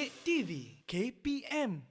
Didik TV KPM.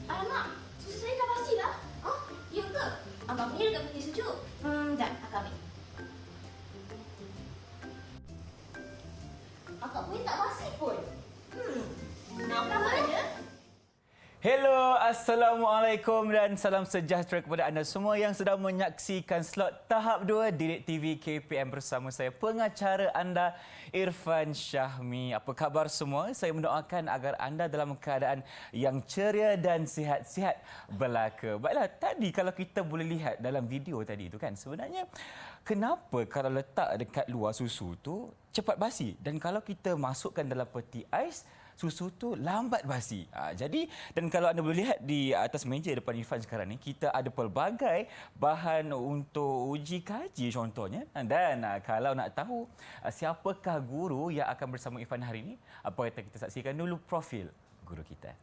Alamak, susu saya dah basi dah. Oh, ya ke? Abang punya dekat peti sejuk. Jap, akak ambil. Akak punya tak basi pun. Kenapa je? Hello, Assalamualaikum dan salam sejahtera kepada anda semua yang sedang menyaksikan slot tahap 2 Didik TV KPM bersama saya, pengacara anda Irfan Syahmi. Apa khabar semua? Saya mendoakan agar anda dalam keadaan yang ceria dan sihat-sihat belaka. Baiklah, tadi kalau kita boleh lihat dalam video tadi itu kan, sebenarnya kenapa kalau letak dekat luar susu tu cepat basi, dan kalau kita masukkan dalam peti ais susu tu lambat basi. Jadi, dan kalau anda boleh lihat di atas meja depan Irfan sekarang ni, kita ada pelbagai bahan untuk uji kaji contohnya. Dan kalau nak tahu siapakah guru yang akan bersama Irfan hari ini, apa kata kita saksikan dulu profil guru kita.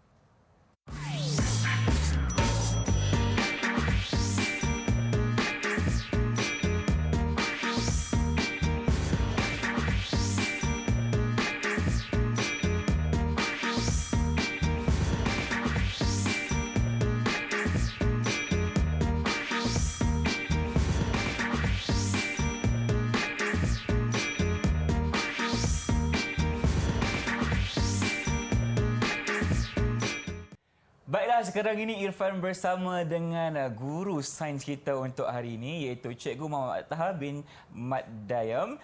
Baiklah, sekarang ini Irfan bersama dengan guru sains kita untuk hari ini, iaitu Cikgu Muhammad Taha bin Mat Dayam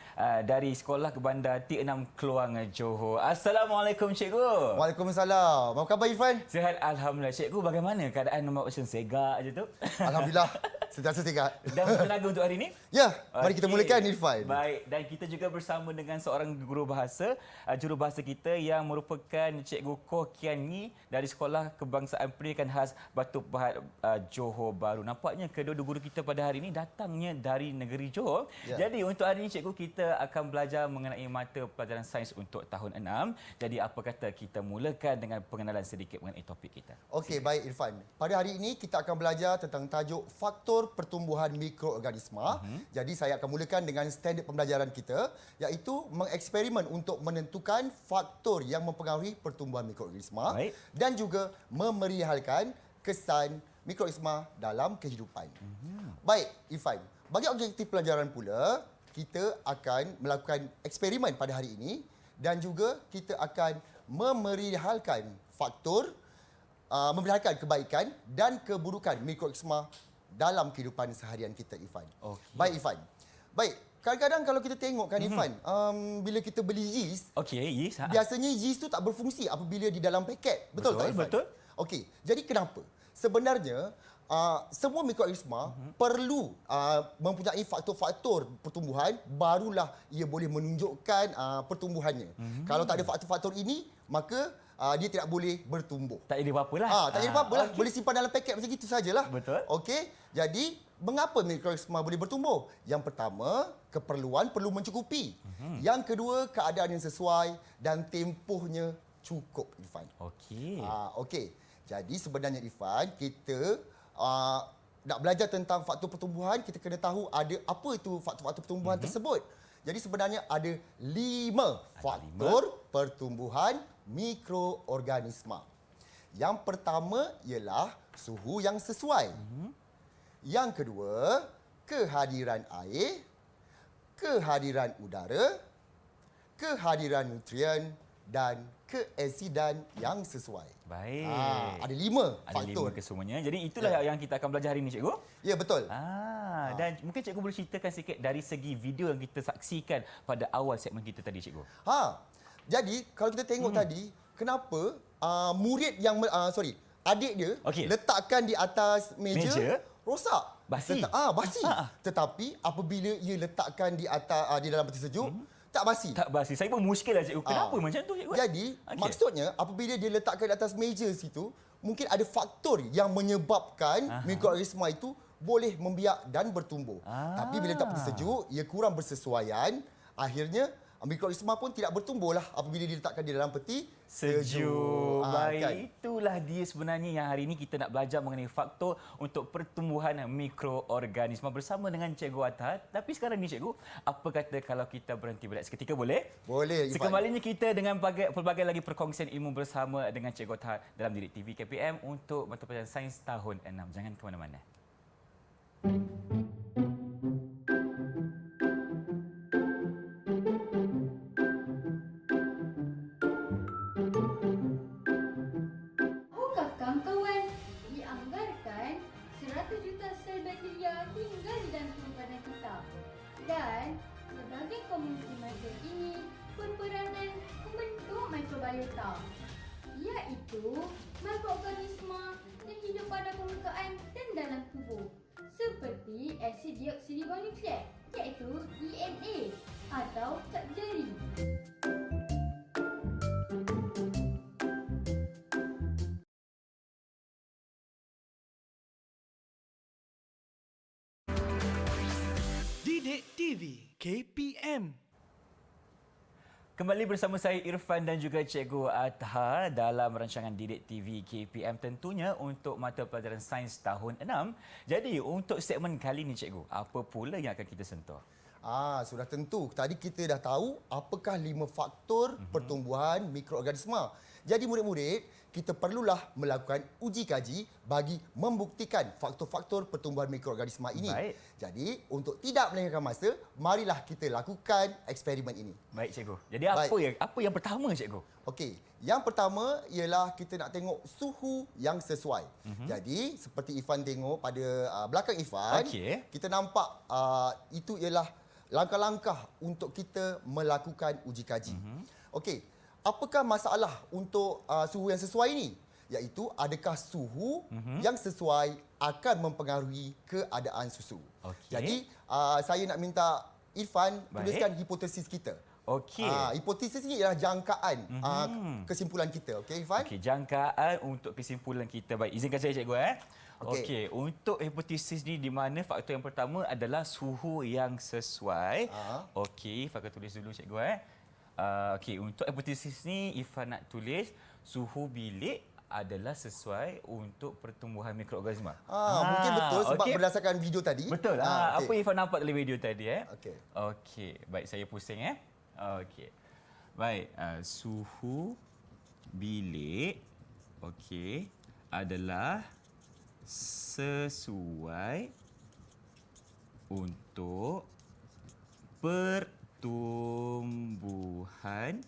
dari Sekolah Kebanda T6 Keluang, Johor. Assalamualaikum Cikgu. Waalaikumsalam. Apa khabar Irfan? Sihat Alhamdulillah. Cikgu, bagaimana keadaan macam segak je tu? Alhamdulillah. Sentiasa sihat. Dan bertenaga untuk hari ini? Ya, mari kita mulakan Irfan. Baik, dan kita juga bersama dengan seorang guru bahasa, jurubahasa kita yang merupakan Cikgu Koh Kian Nyi dari Sekolah Kebangsaan Pendidikan Khas Batu Pahat, Johor Bahru. Nampaknya kedua-dua guru kita pada hari ini datangnya dari negeri Johor. Ya. Jadi untuk hari ini Cikgu, kita akan belajar mengenai mata pelajaran sains untuk tahun 6. Jadi apa kata kita mulakan dengan pengenalan sedikit mengenai topik kita. Okey, baik Irfan. Pada hari ini kita akan belajar tentang tajuk faktor pertumbuhan mikroorganisma. Jadi saya akan mulakan dengan standard pembelajaran kita, iaitu mengeksperimen untuk menentukan faktor yang mempengaruhi pertumbuhan mikroorganisma. Baik. Dan juga memerihalkan kesan mikroorganisma dalam kehidupan. Baik Irfan, bagi objektif pelajaran pula, kita akan melakukan eksperimen pada hari ini dan juga kita akan memerihalkan faktor memerihalkan kebaikan dan keburukan mikroorganisma dalam kehidupan seharian kita, Irfan. Okey. Baik, Irfan. Baik, kadang-kadang kalau kita tengok kan, Irfan, bila kita beli yeast, Okey, yes. biasanya yeast tu tak berfungsi apabila di dalam paket. Betul tak, Irfan? Betul. Okey, jadi kenapa? Sebenarnya, semua mikroorganisma perlu mempunyai faktor-faktor pertumbuhan, barulah ia boleh menunjukkan pertumbuhannya. Kalau tak ada faktor-faktor ini, maka dia tidak boleh bertumbuh. Tak ada apa-apa lah. Tak ada apa-apa lah. Okey. Boleh simpan dalam paket macam itu sajalah. Betul. Okey. Jadi, mengapa mikroorganisma boleh bertumbuh? Yang pertama, keperluan perlu mencukupi. Yang kedua, keadaan yang sesuai dan tempohnya cukup, Irfan. Okey. Okey. Jadi sebenarnya Irfan, kita nak belajar tentang faktor pertumbuhan, kita kena tahu ada apa itu faktor-faktor pertumbuhan tersebut. Jadi sebenarnya ada 5 faktor pertumbuhan mikroorganisma. Yang pertama ialah suhu yang sesuai. Yang kedua, kehadiran air, kehadiran udara, kehadiran nutrien dan keasidan yang sesuai. Baik. Ada 5 Ada faktor. 5 kesemuanya. Jadi itulah yang kita akan belajar hari ini, Cikgu. Ya, betul. Dan mungkin Cikgu boleh ceritakan sikit dari segi video yang kita saksikan pada awal segmen kita tadi, Cikgu. Jadi kalau kita tengok tadi, kenapa adik dia Okey. letakkan di atas meja, Meja? rosak. Basi. Basi. Tetapi apabila ia letakkan di atas di dalam peti sejuk, tak basi. Tak basi. Saya pun muskil lah cikgu. Kenapa macam tu cikgu? Jadi, maksudnya apabila dia letakkan di atas meja situ, mungkin ada faktor yang menyebabkan mikroorganisma itu boleh membiak dan bertumbuh. Tapi bila letak peti sejuk, ia kurang bersesuaian, akhirnya mikroorganisma pun tidak bertumbuhlah apabila diletakkan di dalam peti sejuk. Baik, Kan? itulah dia sebenarnya yang hari ini kita nak belajar mengenai faktor untuk pertumbuhan mikroorganisma bersama dengan Cikgu Athar. Tapi sekarang ni Cikgu, apa kata kalau kita berhenti berehat seketika boleh? Boleh, Ifan. Sekembalinya kita dengan pelbagai lagi perkongsian ilmu bersama dengan Cikgu Athar dalam Didik TV KPM untuk mata pelajaran Sains tahun 6. Jangan ke mana-mana. Tahukah kawan-kawan, dianggarkan 100 juta sel bakteria tinggal di dalam tubuh badan kita. Dan sebagai komuniti mikrob ini berperanan membentuk mikrobiota, iaitu mikroorganisma yang hidup pada permukaan dan dalam tubuh, seperti asid deoksiribonukleik, iaitu DNA atau cap jari. Didik TV KPM. Kembali bersama saya Irfan dan juga Cikgu Athar dalam rancangan Didik TV KPM, tentunya untuk mata pelajaran Sains tahun 6. Jadi untuk segmen kali ini Cikgu, apa pula yang akan kita sentuh? Sudah tentu. Tadi kita dah tahu apakah 5 faktor pertumbuhan mikroorganisma. Jadi murid-murid, kita perlulah melakukan uji kaji bagi membuktikan faktor-faktor pertumbuhan mikroorganisma ini. Baik. Jadi untuk tidak melengahkan masa, marilah kita lakukan eksperimen ini. Baik Cikgu. Jadi Baik. apa yang pertama Cikgu? Okey, yang pertama ialah kita nak tengok suhu yang sesuai. Jadi seperti Ifan tengok pada belakang Ifan, Okey. kita nampak itu ialah langkah-langkah untuk kita melakukan uji kaji. Okey, apakah masalah untuk suhu yang sesuai ini? Iaitu adakah suhu yang sesuai akan mempengaruhi keadaan susu. Okey. Jadi saya nak minta Irfan Baik. tuliskan hipotesis kita. Okey. Hipotesis ini ialah jangkaan kesimpulan kita. Okey, Irfan? Okey, jangkaan untuk kesimpulan kita. Baik, izinkan saya Cikgu. Okey. Okey, untuk hipotesis ni di mana faktor yang pertama adalah suhu yang sesuai. Okey, Ifan akan tulis dulu Cikgu. Okey, untuk hipotesis ni Ifan nak tulis suhu bilik adalah sesuai untuk pertumbuhan mikroorganisma. Mungkin betul sebab okey. berdasarkan video tadi. Betul. Okey. Apa Ifan nampak dalam video tadi Okey. Okey, baik saya pusing Okey. Baik, suhu bilik adalah sesuai untuk pertumbuhan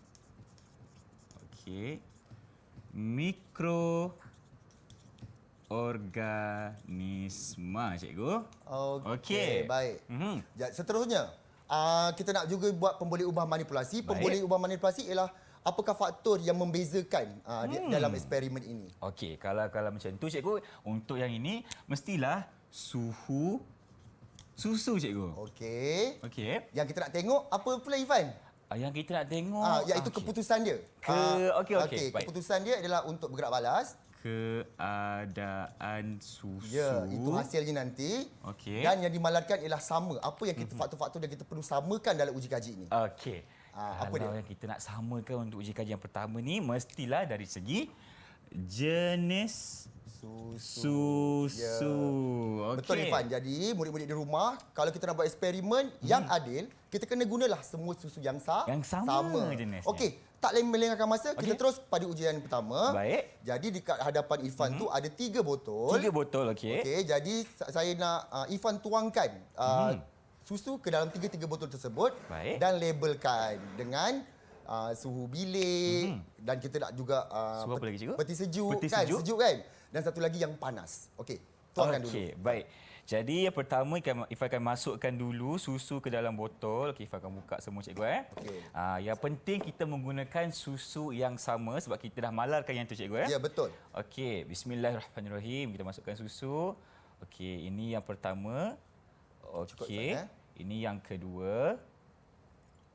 mikroorganisma, Cikgu. Okey, baik. Seterusnya, kita nak juga buat pemboleh ubah manipulasi. Baik. Pemboleh ubah manipulasi ialah apakah faktor yang membezakan dalam eksperimen ini. Okey, kalau macam tu Cikgu, untuk yang ini mestilah suhu susu Cikgu. Okey. Okey. Yang kita nak tengok apa pula, Ifan? Yang kita nak tengok Iaitu okey. keputusan dia. Okey, baik. Keputusan dia adalah untuk bergerak balas. Keadaan susu. Ya, itu hasilnya nanti. Okey. Dan yang dimalarkan ialah sama. Apa yang kita faktor-faktor yang kita perlu samakan dalam uji kaji ini? Okey. Apa Kalau dia? yang kita nak samakan untuk uji kaji yang pertama ni mestilah dari segi jenis susu. Okey. Betul, Irfan. Jadi murid-murid di rumah, kalau kita nak buat eksperimen yang adil, kita kena gunalah semua susu yang sama jenisnya. Okey, tak lain melengahkan masa, kita Okey. terus pada ujian pertama. Baik. Jadi dekat hadapan Irfan tu ada 3 botol. 3 botol, okey. Okey, jadi saya nak Irfan tuangkan susu ke dalam 3 botol tersebut. Baik. Dan labelkan dengan suhu bilik dan kita nak juga Suhu apa lagi, Cikgu? peti sejuk, Peti kan? sejuk. Sejuk kan? Dan satu lagi yang panas. Okey, tuangkan dulu. Okey, baik. Jadi yang pertama Ifan akan masukkan dulu susu ke dalam botol. Okey, Ifan akan buka semua Cikgu. Okey. Yang penting kita menggunakan susu yang sama sebab kita dah malarkan yang tu Cikgu. Ya, betul. Okey, bismillahirrahmanirrahim. Kita masukkan susu. Okey, ini yang pertama. Cukup, Okey. Irfan, Ini yang kedua.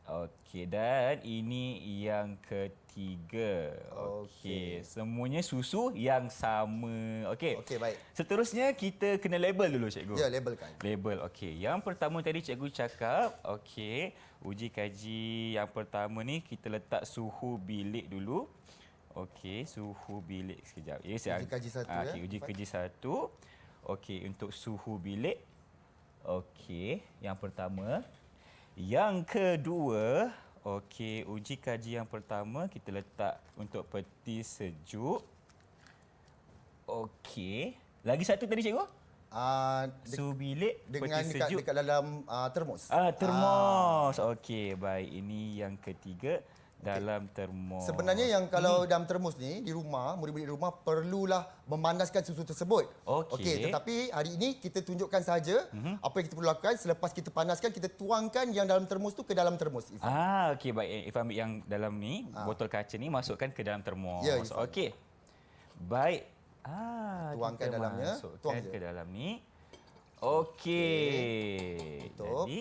Okey, dan ini yang ketiga. Okey, semuanya susu yang sama. Okey. Okey, baik. Seterusnya kita kena label dulu cikgu. Ya, labelkan. Label, okey. Yang pertama tadi cikgu cakap, okey, uji kaji yang pertama ni kita letak suhu bilik dulu. Okey, suhu bilik sekejap. Ya, Uji kaji satu, ya, Okey, uji Irfan. kaji satu. Okey, untuk suhu bilik. Okey, yang pertama. Yang kedua, okey, uji kaji yang pertama kita letak untuk peti sejuk. Okey. Lagi satu tadi cikgu? Suhu bilik, Dengan peti sejuk. dekat dalam termos. Termos. Okey, baik. Ini yang ketiga dalam termos. Sebenarnya yang kalau dalam termos ni di rumah, murid-murid di rumah perlulah memanaskan susu tersebut. Okey. Tetapi hari ini kita tunjukkan saja apa yang kita perlu lakukan. Selepas kita panaskan, kita tuangkan yang dalam termos tu ke dalam termos. Ifan. Okey, baik. Ifan ambil yang dalam ni, botol kaca ni masukkan ke dalam termos. Ya, Ifan. Okey. Baik. Tuangkan kita dalamnya. Masukkan Tuang je. ke dalam ni. Okey. Tutup. Jadi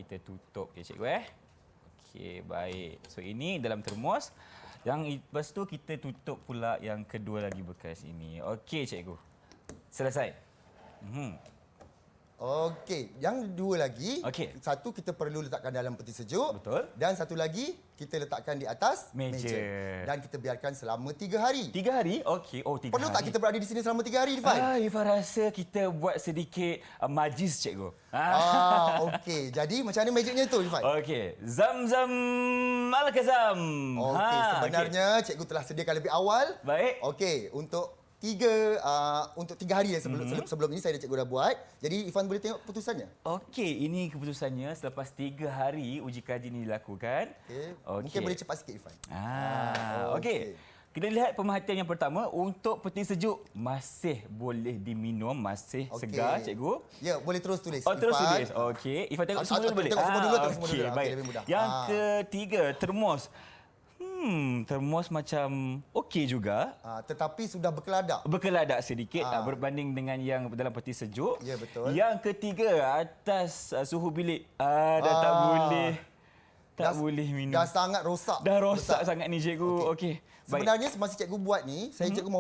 kita tutup ya cikgu Okey, baik. So ini dalam termos. Yang lepas tu kita tutup pula yang kedua lagi bekas ini. Okey cikgu. Selesai. Okey, yang dua lagi. Okey. Satu kita perlu letakkan dalam peti sejuk. Betul. Dan satu lagi kita letakkan di atas Meja. Dan kita biarkan selama 3 hari. 3 hari? Okey. Oh, 3 Perlu hari. tak kita berada di sini selama 3 hari, Irfan? Ifan rasa kita buat sedikit majlis cikgu. Okey. Jadi macam mana magicnya tu, Irfan? Okey. Zam-zam al-kazam. Okey, sebenarnya cikgu telah sediakan lebih awal. Baik. Okey, untuk 3 hari sebelum ini saya dan cikgu dah buat. Jadi Irfan boleh tengok putusannya. Okey, ini keputusannya selepas 3 hari uji kaji ini dilakukan. Okey. Mungkin boleh cepat sikit, Irfan. Okey. Kita lihat pemerhatian yang pertama untuk peti sejuk masih boleh diminum, masih segar cikgu. Ya, boleh terus tulis. Terus Irfan. tulis. Okey. Ifan tengok semua dulu boleh? Tengok semua dulu, tengok semua Okey, dulu. Okey, baik. lebih mudah. Yang ketiga, termos. Termos macam okey juga. Tetapi sudah berkeladak. Berkeladak sedikit berbanding dengan yang dalam peti sejuk. Ya, betul. Yang ketiga, atas suhu bilik. Dah tak boleh. Tak boleh minum. Dah sangat rosak. Dah rosak sangat ni cikgu. Okey. Sebenarnya semasa cikgu buat ni, saya cikgu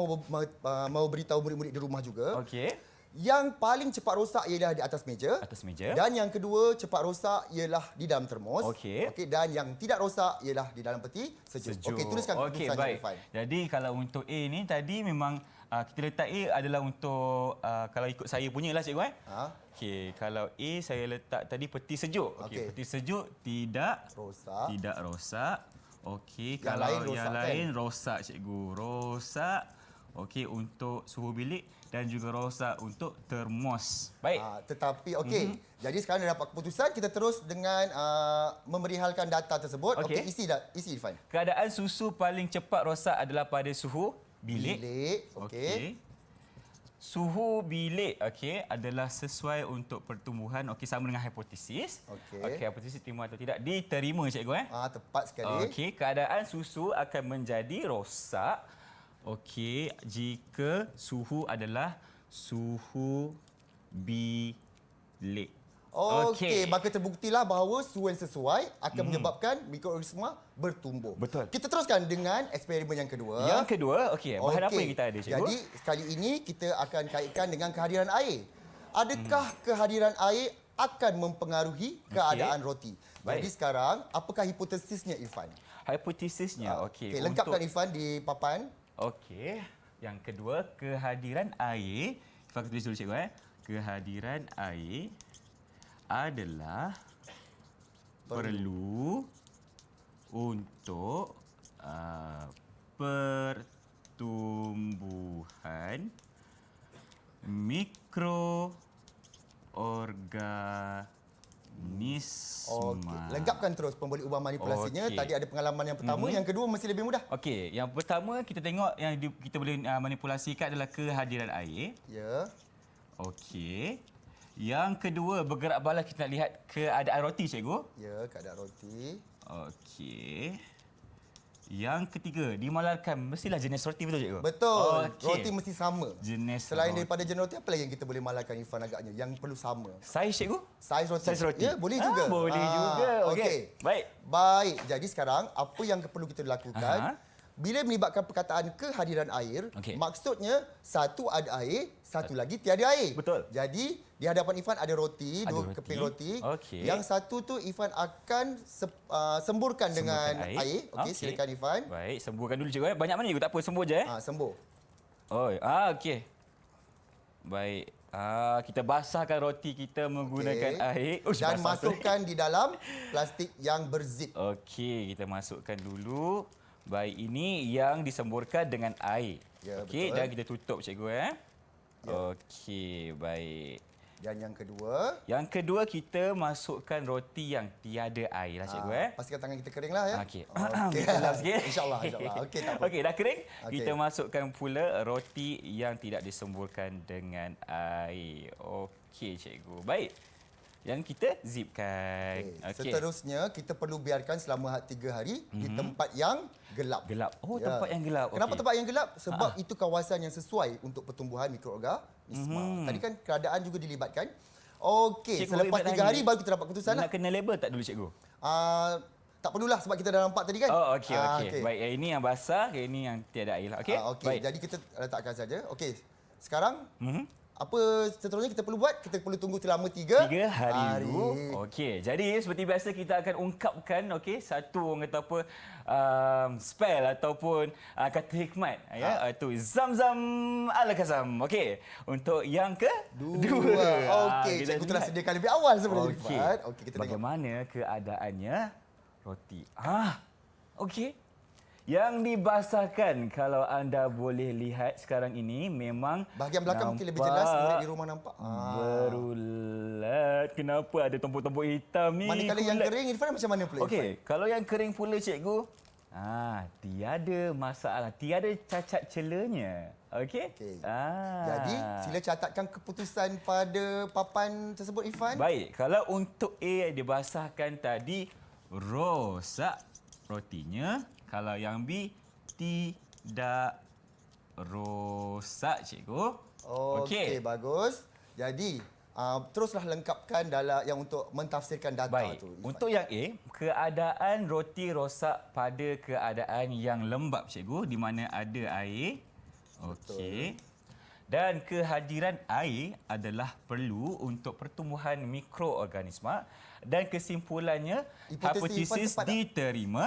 mau beritahu murid-murid di rumah juga. Okey. Yang paling cepat rosak ialah di atas meja. Atas meja. Dan yang kedua cepat rosak ialah di dalam termos. Okey. Dan yang tidak rosak ialah di dalam peti sejuk. Okey, tuliskan Okey, keputusannya, baik. Irfan. Jadi kalau untuk A ni tadi memang kita letak A adalah untuk kalau ikut saya punya lah cikgu Okey, kalau A saya letak tadi peti sejuk. Okey, Okey. peti sejuk tidak Rosak. Tidak rosak. Okey, Yang kalau lain rosak, yang kan? lain rosak cikgu. Rosak. Okey, untuk suhu bilik dan juga rosak untuk termos. Baik. Tetapi okey. Jadi sekarang dah dapat keputusan, kita terus dengan memerihalkan data tersebut. Okey. Isi Irfan. Keadaan susu paling cepat rosak adalah pada suhu bilik. Okey. Suhu bilik adalah sesuai untuk pertumbuhan. Okey, sama dengan hipotesis. Okey. Hipotesis terima atau tidak diterima cikgu Tepat sekali. Okey, keadaan susu akan menjadi rosak. Okey, jika suhu adalah suhu bilik. Okey, maka terbuktilah bahawa suhu yang sesuai akan menyebabkan mikroorganisma bertumbuh. Betul. Kita teruskan dengan eksperimen yang kedua. Yang kedua, okey, bahan apa yang kita ada cikgu? Jadi sekali ini kita akan kaitkan dengan kehadiran air. Adakah kehadiran air akan mempengaruhi keadaan roti? Baik. Jadi sekarang, apakah hipotesisnya, Irfan? Hipotesisnya, okey. Lengkapkan Irfan di papan. Okey. Yang kedua, kehadiran air. Ifan tulis dulu cikgu Kehadiran air adalah perlu untuk pertumbuhan mikroorganisma. Lengkapkan terus pemboleh ubah manipulasinya. Okey. Tadi ada pengalaman yang pertama, yang kedua mesti lebih mudah. Okey, yang pertama kita tengok yang kita boleh manipulasikan adalah kehadiran air. Ya. Okey. Yang kedua, bergerak balas kita nak lihat keadaan roti, cikgu. Ya, keadaan roti. Okey. Yang ketiga, dimalarkan. Mestilah jenis roti betul cikgu? Betul. Okey. Roti mesti sama. Jenis Selain roti. daripada jenis roti, apa lagi yang kita boleh malarkan Irfan agaknya? Yang perlu sama. Saiz cikgu? Saiz roti. Saiz roti. Ya, boleh juga. Boleh juga. Okey. Baik. Baik. Jadi sekarang, apa yang perlu kita lakukan? Aha. Bila melibatkan perkataan kehadiran air, Okey. maksudnya satu ada air, satu lagi tiada air. Betul. Jadi di hadapan Irfan ada roti, Ada dua roti. keping roti. Okey. Yang satu tu Irfan akan semburkan dengan air. Okey, silakan Irfan. Baik, semburkan dulu cikgu. Banyak mana cikgu? Tak apa, sembur je. Sembur. Oh, okey. Baik. Kita basahkan roti kita menggunakan air. Dan masukkan di dalam plastik yang berzip. Okey, kita masukkan dulu. Baik, ini yang disemburkan dengan air. Ya, Okey, betul. dan kita tutup cikgu Ya. Okey, baik. Dan yang kedua, Yang kedua kita masukkan roti yang tiada air lah cikgu pastikan tangan kita kering lah ya. Okey. Okey. Kita lap sikit. InsyaAllah, insyaAllah. Okey, tak apa. Okey, dah kering. Okey. Kita masukkan pula roti yang tidak disemburkan dengan air. Okey cikgu. Baik. Yang kita zipkan. Okey. Seterusnya, kita perlu biarkan selama 3 hari di tempat yang gelap. Gelap. Oh, Ya. tempat yang gelap. Kenapa Okey. tempat yang gelap? Sebab itu kawasan yang sesuai untuk pertumbuhan mikroorganisma. Tadi kan keadaan juga dilibatkan. Okey, Cikgu, selepas ibarat 3 hari hari baru kita dapat keputusan lah. Nak kena label tak dulu cikgu? Tak perlulah sebab kita dah nampak tadi kan. Oh, okey, okey. Baik, yang ini yang basah, yang ini yang tiada air lah. Okey. Okey, Baik. jadi kita letakkan saja. Okey, sekarang Mhm. apa seterusnya kita perlu buat? Kita perlu tunggu selama 3 3 hari dulu. Okey. Jadi seperti biasa kita akan ungkapkan satu orang kata apa spell ataupun kata hikmat itu Zam-Zam Al-Kazam. Okey. Untuk yang kedua. Okey, kita cikgu telah lihat. sediakan lebih awal sebenarnya. Okey. Irfan. Okey, kita tengok. Bagaimana keadaannya roti? Okey. Yang dibasahkan, kalau anda boleh lihat sekarang ini, memang Bahagian belakang mungkin lebih jelas, murid di rumah nampak. berulat. Kenapa ada tombok-tombok hitam ni? Manakala yang Kulat. kering, Irfan macam mana pula? Okey, kalau yang kering pula cikgu, tiada masalah, tiada cacat celanya. Okey? Okey. Jadi, sila catatkan keputusan pada papan tersebut, Irfan. Baik, kalau untuk A dibasahkan tadi, rosak rotinya. Kalau yang B, tidak rosak, cikgu. Okey, bagus. Jadi, teruslah lengkapkan dalam yang untuk mentafsirkan data Baik, tu. Irfan. untuk yang A, keadaan roti rosak pada keadaan yang lembap, cikgu, di mana ada air. Okey. Dan kehadiran air adalah perlu untuk pertumbuhan mikroorganisma dan kesimpulannya hipotesis Irfan tepat tak? diterima.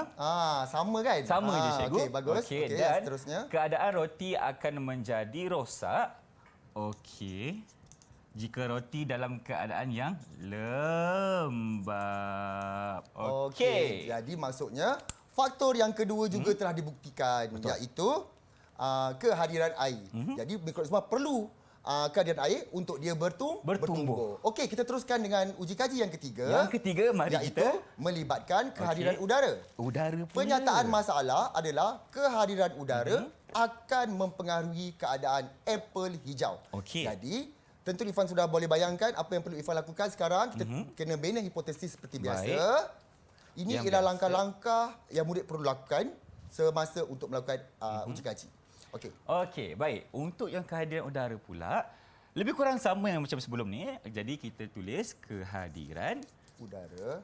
Sama kan? Sama je cikgu. Okey, bagus. Okey, Okey, dan seterusnya. keadaan roti akan menjadi rosak. Okey. Jika roti dalam keadaan yang lembab. Okey. Jadi maksudnya faktor yang kedua juga telah dibuktikan, iaitu kehadiran air. Jadi mikroorganisma perlu kehadiran air untuk dia bertumbuh. Okey, kita teruskan dengan uji kaji yang ketiga. Yang ketiga, mari iaitu kita melibatkan kehadiran Okey. udara. udara pula. Penyataan masalah adalah kehadiran udara akan mempengaruhi keadaan apple hijau. Okey. Jadi, tentu Irfan sudah boleh bayangkan apa yang perlu Irfan lakukan sekarang. Kita kena bina hipotesis seperti biasa. Baik. Ini Yang ialah biasa. langkah-langkah yang murid perlu lakukan semasa untuk melakukan uji kaji. Okey. Okey, baik. Untuk yang kehadiran udara pula, lebih kurang sama yang macam sebelum ni. Jadi kita tulis kehadiran udara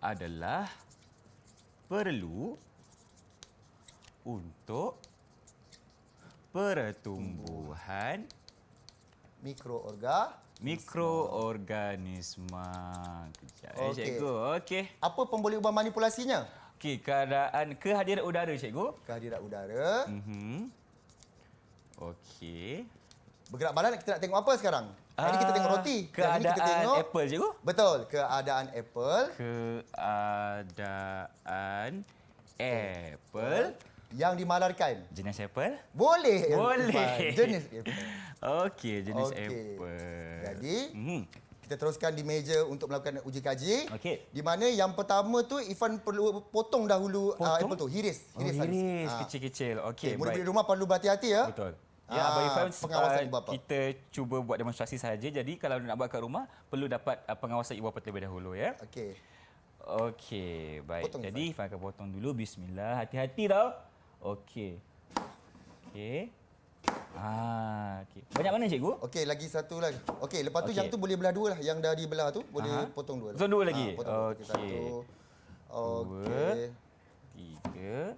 adalah perlu untuk pertumbuhan mikroorganisma. Kejap, Okey. cikgu. Okey. Apa pemboleh ubah manipulasinya? Okey, kehadiran udara, cikgu. Kehadiran udara. Okey. Bergerak badan, kita nak tengok apa sekarang? Tadi kita tengok roti. Yang ini Keadaan kita tengok apple, cikgu. Betul, keadaan apple Keadaan apple. yang dimalarkan. Jenis apple? Boleh. Boleh. Irfan. Jenis apple. Okey, jenis Okey. apple. Jadi, Mhm. kita teruskan di meja untuk melakukan uji kaji. Okey. Di mana yang pertama tu Irfan perlu potong dahulu Potong? apple tu, hiris. Iris Haris. kecil-kecil. Okey, Okay, murid-murid baik. rumah perlu berhati-hati ya. Betul. Ya, Abang Irfan, pengawasan ibu bapa. kita cuba buat demonstrasi saja. Jadi kalau nak buat kat rumah, perlu dapat pengawasan ibu bapa terlebih dahulu ya. Okey. Okey, baik. Potong, Jadi Ifan akan potong dulu. Bismillah. Hati-hati tau. Okey. Okey. Okey. Banyak mana cikgu? Okey, lagi satu lagi. Okey, lepas tu Okey. yang tu boleh belah dua lah. Yang dah dibelah tu boleh potong dua. Potong dua lagi? Potong dua. Okey. Satu. Okey. 3,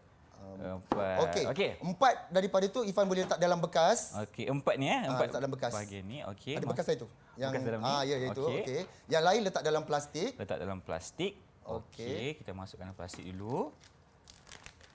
4. Okey. Okey. 4 daripada tu Ifan boleh letak dalam bekas. Okey, 4 ni 4 letak dalam bekas. bahagian ni. Okey. Ada bekas saya tu. Yang Bekas dalam ni? ya itu. Okey. Okey. Yang lain letak dalam plastik. Letak dalam plastik. Okey. Kita masukkan dalam plastik dulu.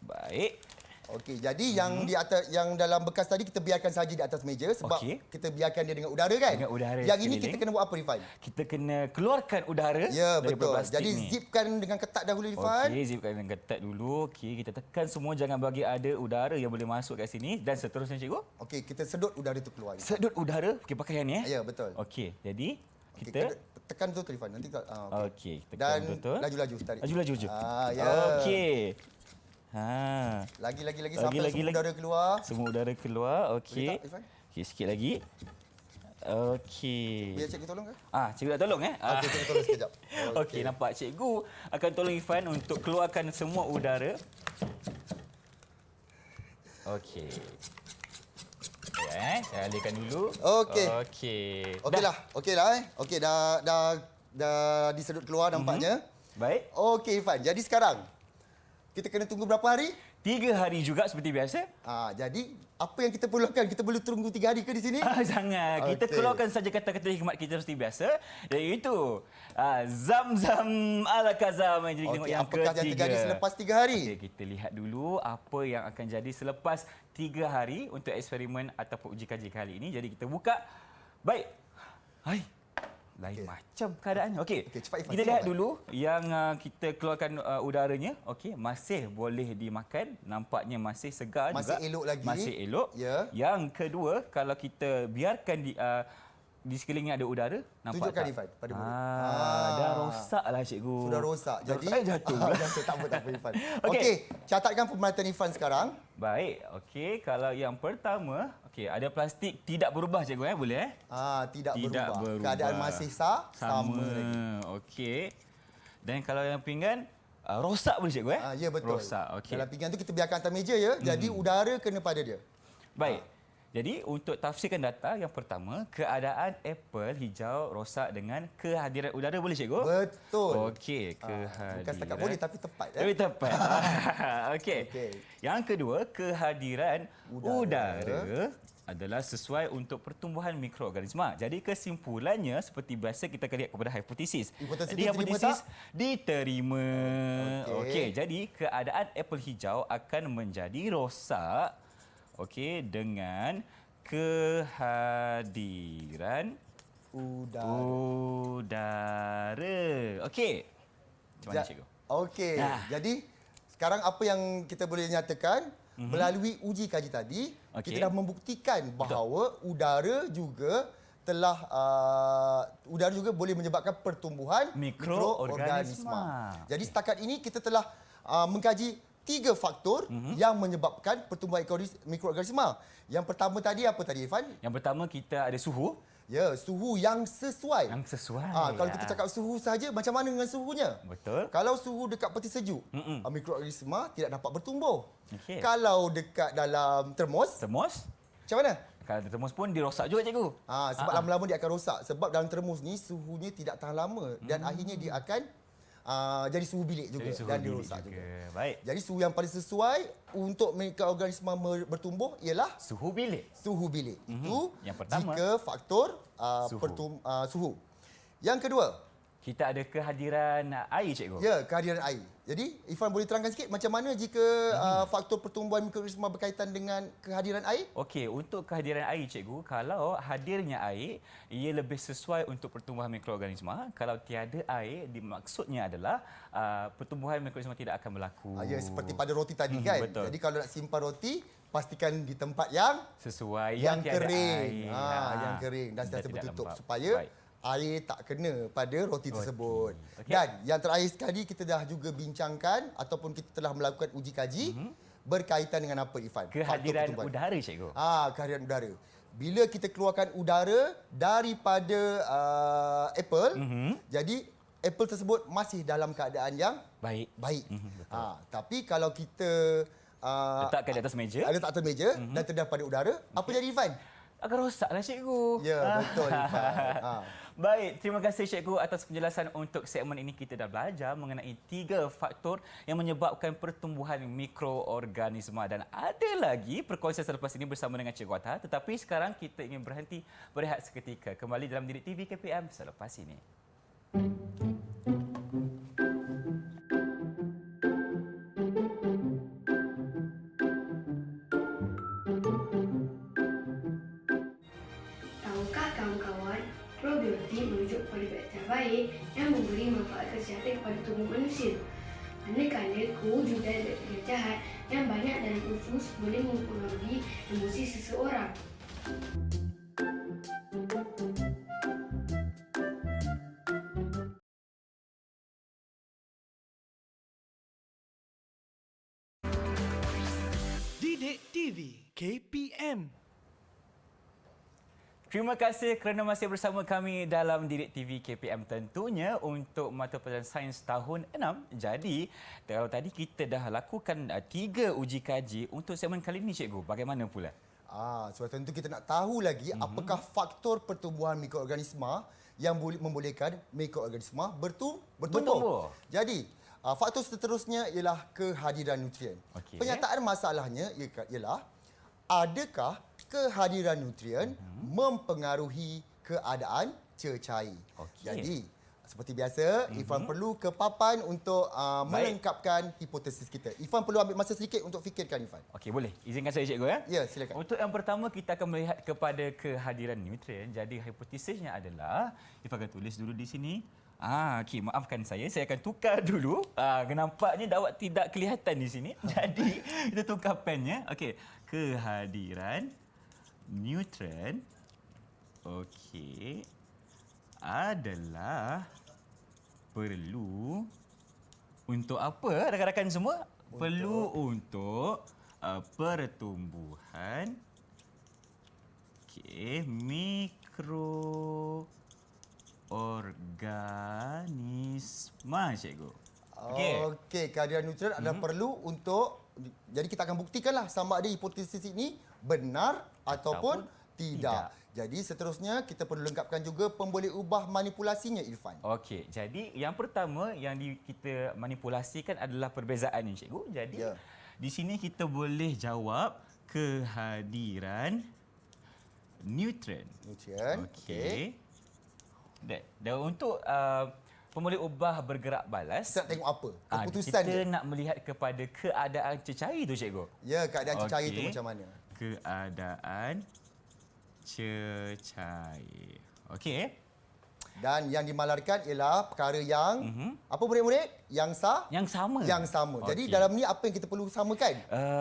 Baik. Okey, jadi yang di atas yang dalam bekas tadi kita biarkan saja di atas meja sebab Okey. kita biarkan dia dengan udara kan? Dengan udara Yang ini sekeliling. kita kena buat apa Irfan? Kita kena keluarkan udara Ya, daripada betul. plastik Jadi ni. zipkan dengan ketat dahulu Irfan. Okey, zipkan dengan ketat dulu. Okey, kita tekan semua, jangan bagi ada udara yang boleh masuk kat sini. Dan seterusnya cikgu, Okey, kita sedut udara tu keluar. sedut udara. Okey, pakai yang ni Ya, betul. Okey, jadi Okey, kita tekan betul Irfan. Nanti Okey, tekan Dan betul. laju-laju tarik. Laju-laju je. Ya. Okey. Lagi Lagi, sampai lagi, semua lagi. udara keluar. Semua udara keluar. Boleh Okey. tak, Irfan? Okey, sikit lagi. Okey. Biar cikgu tolong ke? Cikgu nak tolong Okey, cikgu tolong sekejap. Okey, nampak cikgu akan tolong Ifan untuk keluarkan semua udara. Okey. Ya, saya alihkan dulu. Okey. Okey. Okeylah. Okeylah Okey, dah disedut keluar nampaknya. Baik. Okey Irfan. Jadi sekarang kita kena tunggu berapa hari? 3 hari juga seperti biasa. Jadi apa yang kita perlukan? Kita perlu tunggu 3 hari ke di sini? Jangan. Kita Okey. keluarkan saja kata-kata hikmat kita seperti biasa. Iaitu Zam-Zam ala Kazam yang jadi tengok Okey, yang apakah yang ketiga. terjadi selepas 3 hari? Okey, kita lihat dulu apa yang akan jadi selepas 3 hari untuk eksperimen ataupun uji kaji kali ini. Jadi kita buka. Baik. Hai. Lain macam keadaannya. Okey. Okey, cepat Ifan, Kita cepat, lihat Ifan. dulu yang kita keluarkan udaranya. Okey, masih boleh dimakan. Nampaknya masih segar Masih juga. elok lagi. Masih elok. Ya. Yang kedua, kalau kita biarkan di sekelilingnya ada udara, nampak Tunjukkan tak? Ifan pada mulut. Dah rosak lah cikgu. Sudah rosak. Dah Jadi rosak. Jatuh pula. jatuh. Tak apa Irfan. Okey. Okey, catatkan permainan Irfan sekarang. Baik, okey. Kalau yang pertama, okey, ada plastik tidak berubah cikgu boleh Tidak Tidak berubah. berubah. Keadaan masih sama lagi. Okey. Dan kalau yang pinggan rosak boleh cikgu Ya betul. Rosak, okey. Dalam pinggan tu kita biarkan atas meja ya. Jadi udara kena pada dia. Baik. Jadi untuk tafsirkan data yang pertama, keadaan apple hijau rosak dengan kehadiran udara boleh cikgu? Betul. Okey, kehadiran. Bukan setakat boleh tapi tepat. Tapi tepat. Okey. Okey. Yang kedua, kehadiran Udara. udara adalah sesuai untuk pertumbuhan mikroorganisma. Jadi kesimpulannya seperti biasa kita akan lihat kepada hipotesis. Hipotesis Jadi tu diterima hipotesis diterima. Okey. Okey, jadi keadaan apple hijau akan menjadi rosak dengan kehadiran udara. Okey. Macam mana cikgu? Okey. Jadi sekarang apa yang kita boleh nyatakan melalui uji kaji tadi, Okey. kita dah membuktikan bahawa udara juga telah udara juga boleh menyebabkan pertumbuhan Mikroorganisma. Jadi setakat ini kita telah mengkaji 3 faktor yang menyebabkan pertumbuhan mikroorganisma. Yang pertama tadi apa tadi Irfan? Yang pertama kita ada suhu. Ya, suhu yang sesuai. Yang sesuai. Kalau kita cakap suhu saja, macam mana dengan suhunya? Betul. Kalau suhu dekat peti sejuk, mikroorganisma tidak dapat bertumbuh. Okey. Kalau dekat dalam termos, Termos. macam mana? Kalau termos pun dirosak juga cikgu. Sebab lama-lama dia akan rosak. Sebab dalam termos ni suhunya tidak tahan lama. Dan akhirnya dia akan jadi suhu bilik juga. Jadi suhu dan dia bilik rosak juga. Baik. Jadi suhu yang paling sesuai untuk mikroorganisma bertumbuh ialah Suhu bilik. suhu bilik. Itu Yang pertama. jika faktor Suhu. suhu. Yang kedua, Kita ada kehadiran air cikgu. ya, kehadiran air. Jadi, Irfan boleh terangkan sikit macam mana jika faktor pertumbuhan mikroorganisma berkaitan dengan kehadiran air? Okey, untuk kehadiran air cikgu, kalau hadirnya air, ia lebih sesuai untuk pertumbuhan mikroorganisma. Kalau tiada air, maksudnya adalah pertumbuhan mikroorganisma tidak akan berlaku. Ya, seperti pada roti tadi kan. betul. Jadi kalau nak simpan roti, pastikan di tempat yang Sesuai yang tiada kering. air. Yang kering dan sentiasa tidak bertutup lembab. supaya Baik. air tak kena pada roti tersebut. Okey. Dan yang terakhir sekali kita dah juga bincangkan ataupun kita telah melakukan uji kaji berkaitan dengan apa Irfan? Faktor Kehadiran pertumbuhan. udara cikgu. Kehadiran udara. Bila kita keluarkan udara daripada apple, jadi apple tersebut masih dalam keadaan yang Baik. baik. Betul. Tapi kalau kita Letakkan di atas meja. letak atas meja dan terdedah pada udara, apa jadi Irfan? Akan rosaklah cikgu. Ya, betul Irfan. Baik, terima kasih cikgu atas penjelasan untuk segmen ini. Kita dah belajar mengenai 3 faktor yang menyebabkan pertumbuhan mikroorganisma dan ada lagi perkongsian selepas ini bersama dengan Cikgu Atta. Tetapi sekarang kita ingin berhenti berehat seketika. Kembali dalam Didik TV KPM selepas ini. Tahukah kawan-kawan, probiotik merujuk kepada bakteria baik yang memberi manfaat kesihatan kepada tubuh manusia. Manakala kewujudan bakteria jahat yang banyak dalam usus boleh mempengaruhi emosi seseorang. Didik TV KPM. Terima kasih kerana masih bersama kami dalam Didik TV KPM, tentunya untuk mata pelajaran sains tahun 6. Jadi, kalau tadi kita dah lakukan 3 uji kaji untuk segmen kali ini, cikgu. Bagaimana pula? So tentu kita nak tahu lagi apakah faktor pertumbuhan mikroorganisma yang boleh membolehkan mikroorganisma bertumbuh. Jadi, faktor seterusnya ialah kehadiran nutrien. Okey. Penyataan masalahnya ialah adakah kehadiran nutrien mempengaruhi keadaan cecair. Okey. Jadi, seperti biasa, Irfan perlu ke papan untuk melengkapkan hipotesis kita. Irfan perlu ambil masa sedikit untuk fikirkan, Irfan. Okey, boleh. Izinkan saya, cikgu. Ya, silakan. Untuk yang pertama, kita akan melihat kepada kehadiran nutrien. Jadi, hipotesisnya adalah, Ifah akan tulis dulu di sini. Okey, maafkan saya akan tukar dulu. Nampaknya dawat tidak kelihatan di sini. Jadi, kita tukar pennya. Okey, kehadiran nutrien adalah perlu untuk apa, rakan-rakan semua? Perlu untuk pertumbuhan mikroorganisma, cikgu. Okey, kehadiran nutrien adalah perlu untuk, jadi kita akan buktikanlah sama ada hipotesis ini benar ataupun tidak. Jadi seterusnya kita perlu lengkapkan juga pemboleh ubah manipulasinya, Irfan. Okey, jadi yang pertama yang kita manipulasikan adalah perbezaan ni, cikgu. Jadi di sini kita boleh jawab kehadiran nutrien. Okey. Dan untuk pemboleh ubah bergerak balas, Kita nak tengok apa? Keputusan kita dia. nak melihat kepada keadaan cecair tu, cikgu. Ya, keadaan cecair itu Okey. macam mana? Keadaan cecair. Okey. Dan yang dimalarkan ialah perkara yang apa murid-murid? Yang Yang sama. Jadi Okey. dalam ni apa yang kita perlu samakan?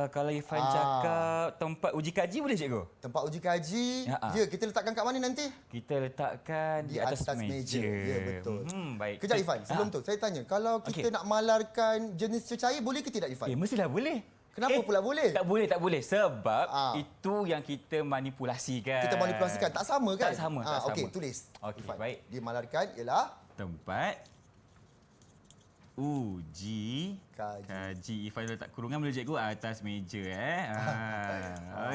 Kalau Irfan cakap tempat uji kaji boleh, cikgu? Tempat uji kaji. Ya. Kita letakkan kat mana nanti? Kita letakkan di atas meja. Ya, betul. Baik. Kejap Irfan, sebelum tu saya tanya, kalau kita nak malarkan jenis cecair boleh ke tidak, Irfan? Mestilah boleh. Kenapa pula boleh? Tak boleh. Sebab itu yang kita manipulasikan. Kita manipulasikan, tak sama kan? Tak sama. Okey, tulis. Okey, Irfan. baik. Dimalarkan ialah Tempat uji kaji. Irfan letak kurungan boleh, cikgu, atas meja.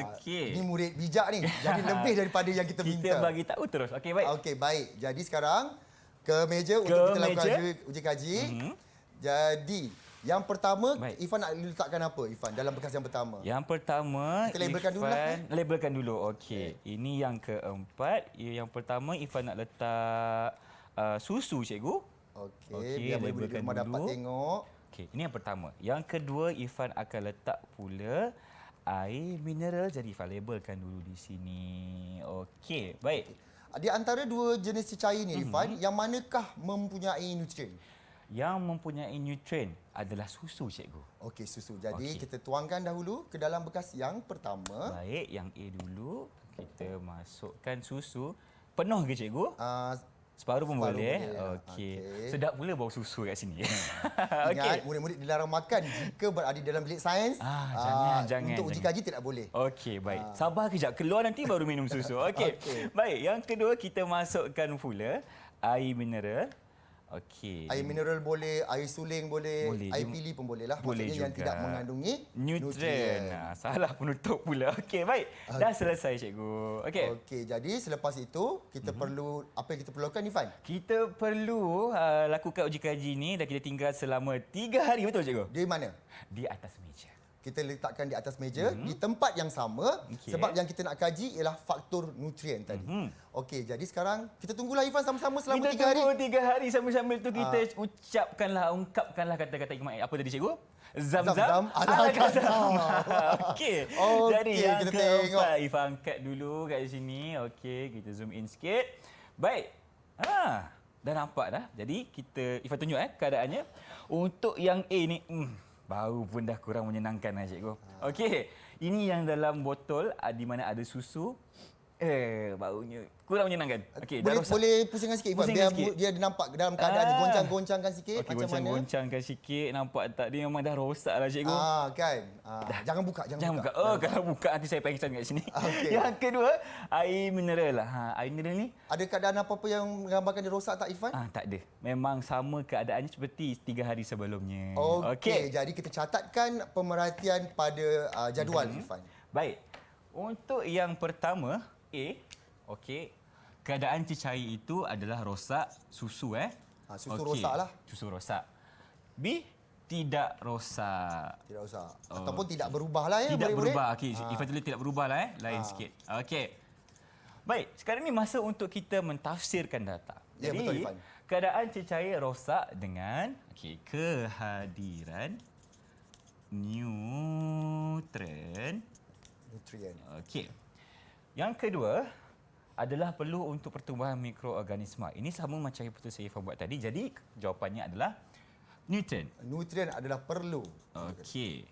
Okey. Ini murid bijak ni. Jadi lebih daripada yang kita minta. Kita bagi tahu terus. Okey, baik. Okey, baik. Jadi sekarang ke meja untuk kita lakukan uji kaji. Jadi, yang pertama, Baik. Irfan nak letakkan apa, Irfan, dalam bekas yang pertama? Yang pertama, Kita labelkan dulu lah, labelkan dulu. Okey. Ini yang keempat. Yang pertama, Irfan nak letak susu, cikgu. Okey, biar murid-murid di rumah dapat tengok. Okey, ini yang pertama. Yang kedua, Irfan akan letak pula air mineral. Jadi Irfan labelkan dulu di sini. Okey, baik. Di antara dua jenis cecair ni, Irfan, yang manakah mempunyai nutrien? Yang mempunyai nutrien adalah susu, cikgu. Okey, susu. Jadi Okey. kita tuangkan dahulu ke dalam bekas yang pertama. Baik, yang A dulu. Kita masukkan susu. Penuh ke, cikgu? Separuh pun Separuh boleh. boleh. Okey. Okey. Sedap pula bau susu kat sini. Ingat, murid-murid dilarang makan jika berada dalam bilik sains. Jangan. Untuk uji kaji tidak boleh. Okey, baik. Sabar kejap. Keluar nanti baru minum susu. Okey. Okey. Baik, yang kedua kita masukkan pula air mineral. Okey. Air mineral boleh, air suling boleh, Boleh. air pili pun boleh lah. Boleh Maksudnya yang juga. tidak mengandungi Nutrien. Salah penutup pula. Okey, baik. Dah selesai cikgu. Okey. Okey, jadi selepas itu kita perlu apa yang kita perlukan Ifan? Kita perlu lakukan uji kaji ni dan kita tinggal selama 3 hari, betul cikgu? Di mana? Di atas meja. Kita letakkan di atas meja di tempat yang sama Okey. sebab yang kita nak kaji ialah faktor nutrien tadi. Okey, jadi sekarang kita tunggulah Ifan sama-sama selama Kita 3 hari. tunggu 3 hari sambil-sambil tu kita ungkapkanlah kata-kata hikmat. Apa tadi cikgu? Zam-zam Zam-zam ala Kazam. Okey. Okey, Jadi yang kita keempat, tengok. Ifah angkat dulu kat sini. Okey, kita zoom in sikit. Baik. Dah nampak dah. Jadi kita Ifah tunjuk keadaannya. Untuk yang A ni, bau pun dah kurang menyenangkan lah cikgu. Okey. Ini yang dalam botol di mana ada susu. Baunya kurang menyenangkan. Okey, dah rosak. Boleh pusingkan sikit Ifan Pusingkan biar sikit. dia nampak dalam keadaan dia goncang-goncangkan sikit Okey, macam mana. goncang-goncangkan sikit. Nampak tak? Dia memang dah rosak lah cikgu. Kan. Jangan buka, Jangan buka. Kalau buka nanti saya pengsan kat sini. Okey. Yang kedua, air mineral. Air mineral ni Ada keadaan apa-apa yang menggambarkan dia rosak tak Ifan? tak ada. Memang sama keadaannya seperti 3 hari sebelumnya. Okey, jadi kita catatkan pemerhatian pada jadual Ifan. Baik. Untuk yang pertama, A. Okey. Keadaan cecair itu adalah rosak susu Susu rosak lah. Susu rosak. B. Tidak rosak. Tidak rosak. Ataupun tidak berubah lah ya. Tidak murid-murid. berubah. Okey, Ifah tulis tidak berubah lah lain sikit. Okey. Baik, sekarang ni masa untuk kita mentafsirkan data. Ya, Jadi, betul, Ifan. keadaan cecair rosak dengan kehadiran nutrien. Okey. Yang kedua adalah perlu untuk pertumbuhan mikroorganisma. Ini sama macam hipotesis Ifah buat tadi. Jadi, jawapannya adalah nutrien. Nutrien adalah perlu. Okey.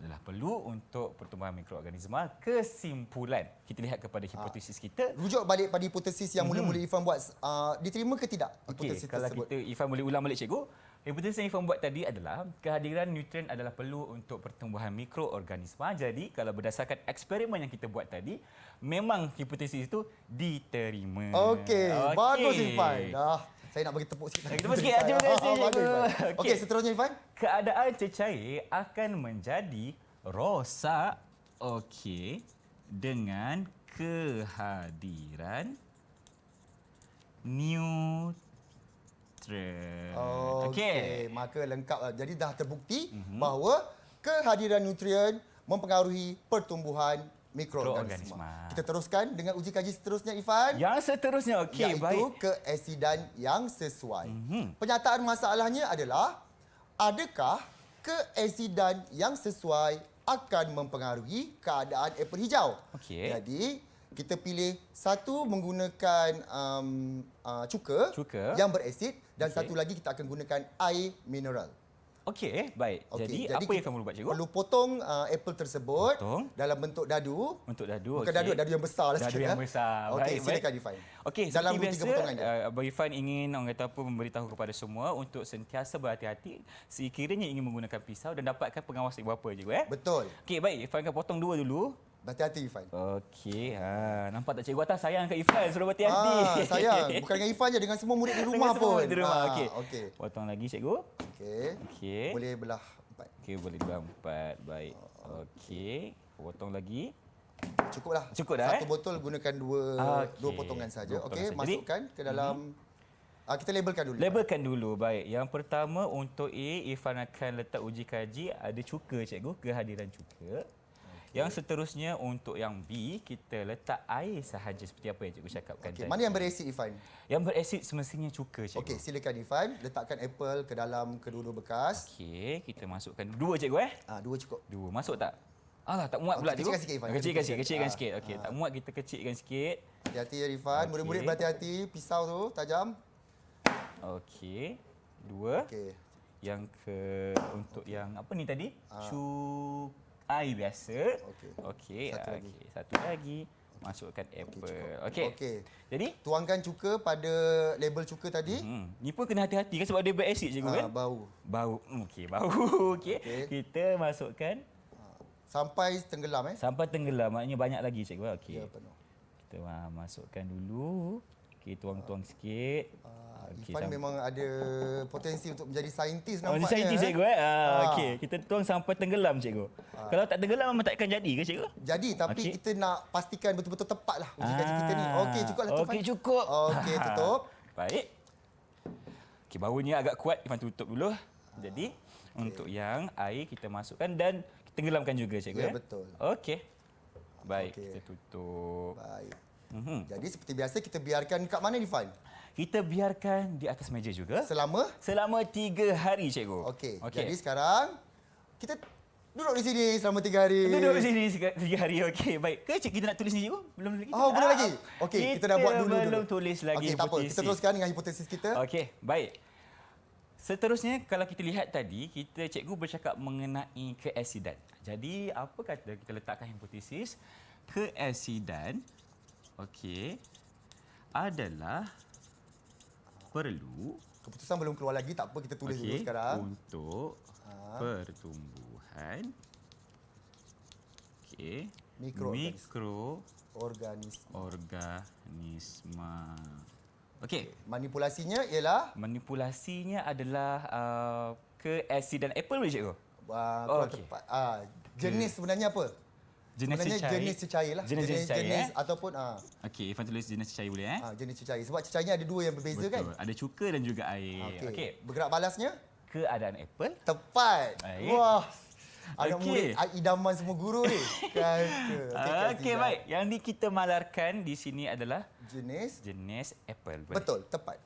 Adalah perlu untuk pertumbuhan mikroorganisma. Kesimpulan, kita lihat kepada hipotesis kita. Rujuk balik pada hipotesis yang mula-mula Ifan buat, diterima ke tidak Okey, hipotesis kalau tersebut? kita Ifan boleh ulang balik cikgu. Hipotesis yang Ifan buat tadi adalah kehadiran nutrien adalah perlu untuk pertumbuhan mikroorganisma. Jadi kalau berdasarkan eksperimen yang kita buat tadi, memang hipotesis itu diterima. Okey, bagus Ifan. Dah, saya nak bagi tepuk sikit. Tepuk sikit. Terima kasih, Bagus, cikgu. Ifan. Okey. Okey, seterusnya Ifan. Keadaan cecair akan menjadi rosak dengan kehadiran nutrien. Okey, maka lengkap. Jadi dah terbukti bahawa kehadiran nutrien mempengaruhi pertumbuhan mikroorganisma. Mikroorganisma. Kita teruskan dengan uji kaji seterusnya Ifan. Yang seterusnya, okey, Iaitu baik. keasidan yang sesuai. Penyataan masalahnya adalah, adakah keasidan yang sesuai akan mempengaruhi keadaan apel hijau? Okey. Jadi, kita pilih satu menggunakan cuka yang berasid dan satu lagi kita akan gunakan air mineral. Okey, baik. Okey, Jadi apa yang kamu perlu buat, cikgu? Perlu potong apel tersebut Potong. dalam bentuk dadu. Untuk dadu. Bukan okey. dadu yang besar lah Dadu sikit. yang besar. Okey, Baik, silakan baik. Ifan. Okey, dalam seperti 3 biasa, potongan je. Abang Irfan ingin orang kata apa memberitahu kepada semua untuk sentiasa berhati-hati sekiranya ingin menggunakan pisau dan dapatkan pengawas ibu bapa, cikgu. Betul. Okey, baik. Irfan akan potong 2 dulu. Berhati-hati Ifan. Okey, nampak tak cikgu atas sayang kat Irfan, suruh berhati-hati. Sayang. Bukan dengan Ifan je, dengan semua murid di rumah Dengan semua pun. murid di rumah. Okey. Okey. Potong lagi, cikgu. Okey. Okey. Boleh belah 4. Okey, boleh dua 4. Baik. Okey, potong lagi. Cukuplah. Cukup dah, Satu botol gunakan dua Okey. potongan saja. Dua Okey, potongan saja. Jadi, masukkan ke dalam kita labelkan dulu. Labelkan dulu. Baik. Yang pertama untuk A, Irfan akan letak uji kaji ada cuka, cikgu, kehadiran cuka. Yang seterusnya untuk yang B, kita letak air sahaja seperti apa yang cikgu cakapkan Okey, tadi. mana yang berasid Ifan? Yang berasid semestinya cuka, cikgu. Okey, silakan Ifan, letakkan apel ke dalam kedua-dua bekas. Okey, kita masukkan 2, cikgu. 2 cukup. 2. Masuk tak? Alah, tak muat pula, cikgu. Kecilkan sikit, Ifan. Kecilkan sikit. Okey, tak muat, kita kecilkan sikit. Hati-hati ya Ifan. Murid-murid Okey. berhati-hati, pisau tu tajam. Okey, 2. Okey. Yang untuk yang apa ni tadi? Air biasa. Okey. Okey. Satu lagi. Okey. Satu lagi. Masukkan apple. Okey. Okey. Jadi, Tuangkan cuka pada label cuka tadi. ni pun kena hati-hati kan sebab dia berasid, cikgu kan? Bau. Bau. Okey, bau. Okey. Okey. Kita masukkan Sampai tenggelam sampai tenggelam. Maknanya banyak lagi, cikgu. Okey. Ya, penuh. Kita masukkan dulu. Okey, tuang-tuang sikit. Okey, Irfan memang ada potensi untuk menjadi saintis Oh, nampaknya. saintis cikgu Okey, kita tuang sampai tenggelam cikgu. Kalau tak tenggelam memang takkan jadi ke cikgu? Jadi, tapi Okey. kita nak pastikan betul-betul tepat lah uji kaji kita ni. Okey, cukup lah Okey, cukup. Okey, tutup. Baik. Okey, baunya agak kuat. Irfan tutup dulu. Jadi, untuk yang air kita masukkan dan tenggelamkan juga cikgu. Ya, betul. Okey. Baik, Okey. kita tutup. Baik. Mhm. Jadi, seperti biasa kita biarkan kat mana, Irfan? Kita biarkan di atas meja juga. Selama? Selama 3 hari cikgu. Okey. Jadi sekarang kita duduk di sini selama 3 hari. Duduk di sini 3 hari. Okey, baik. Ke cik kita nak tulis ni cikgu? Belum lagi. Oh, belum lagi? Okey, kita dah buat dulu. Belum tulis lagi Okey, tak apa. Kita hipotesis. teruskan dengan hipotesis kita. Okey, baik. Seterusnya, kalau kita lihat tadi, cikgu bercakap mengenai keasidan. Jadi, apa kata kita letakkan hipotesis? Keasidan, okey, adalah perlu Keputusan belum keluar lagi, tak apa, kita tulis dulu sekarang. untuk pertumbuhan Mikroorganisme. mikroorganisme. Okey, Manipulasinya ialah manipulasinya adalah keasidan apple boleh cikgu? kurang okey. tepat. Jenis sebenarnya apa? Sebenarnya jenis cecair lah. Jenis cecair, ataupun Okey, Irfan tulis jenis cecair boleh jenis cecair. Sebab cecairnya ada 2 yang berbeza Betul. kan? Ada cuka dan juga air. Okey. Bergerak balasnya? Keadaan apple. Tepat. Baik. Wah. Anak Okey. murid idaman semua guru ni. Okey, baik. Yang kita malarkan di sini adalah Jenis apple. Boleh? betul, tepat.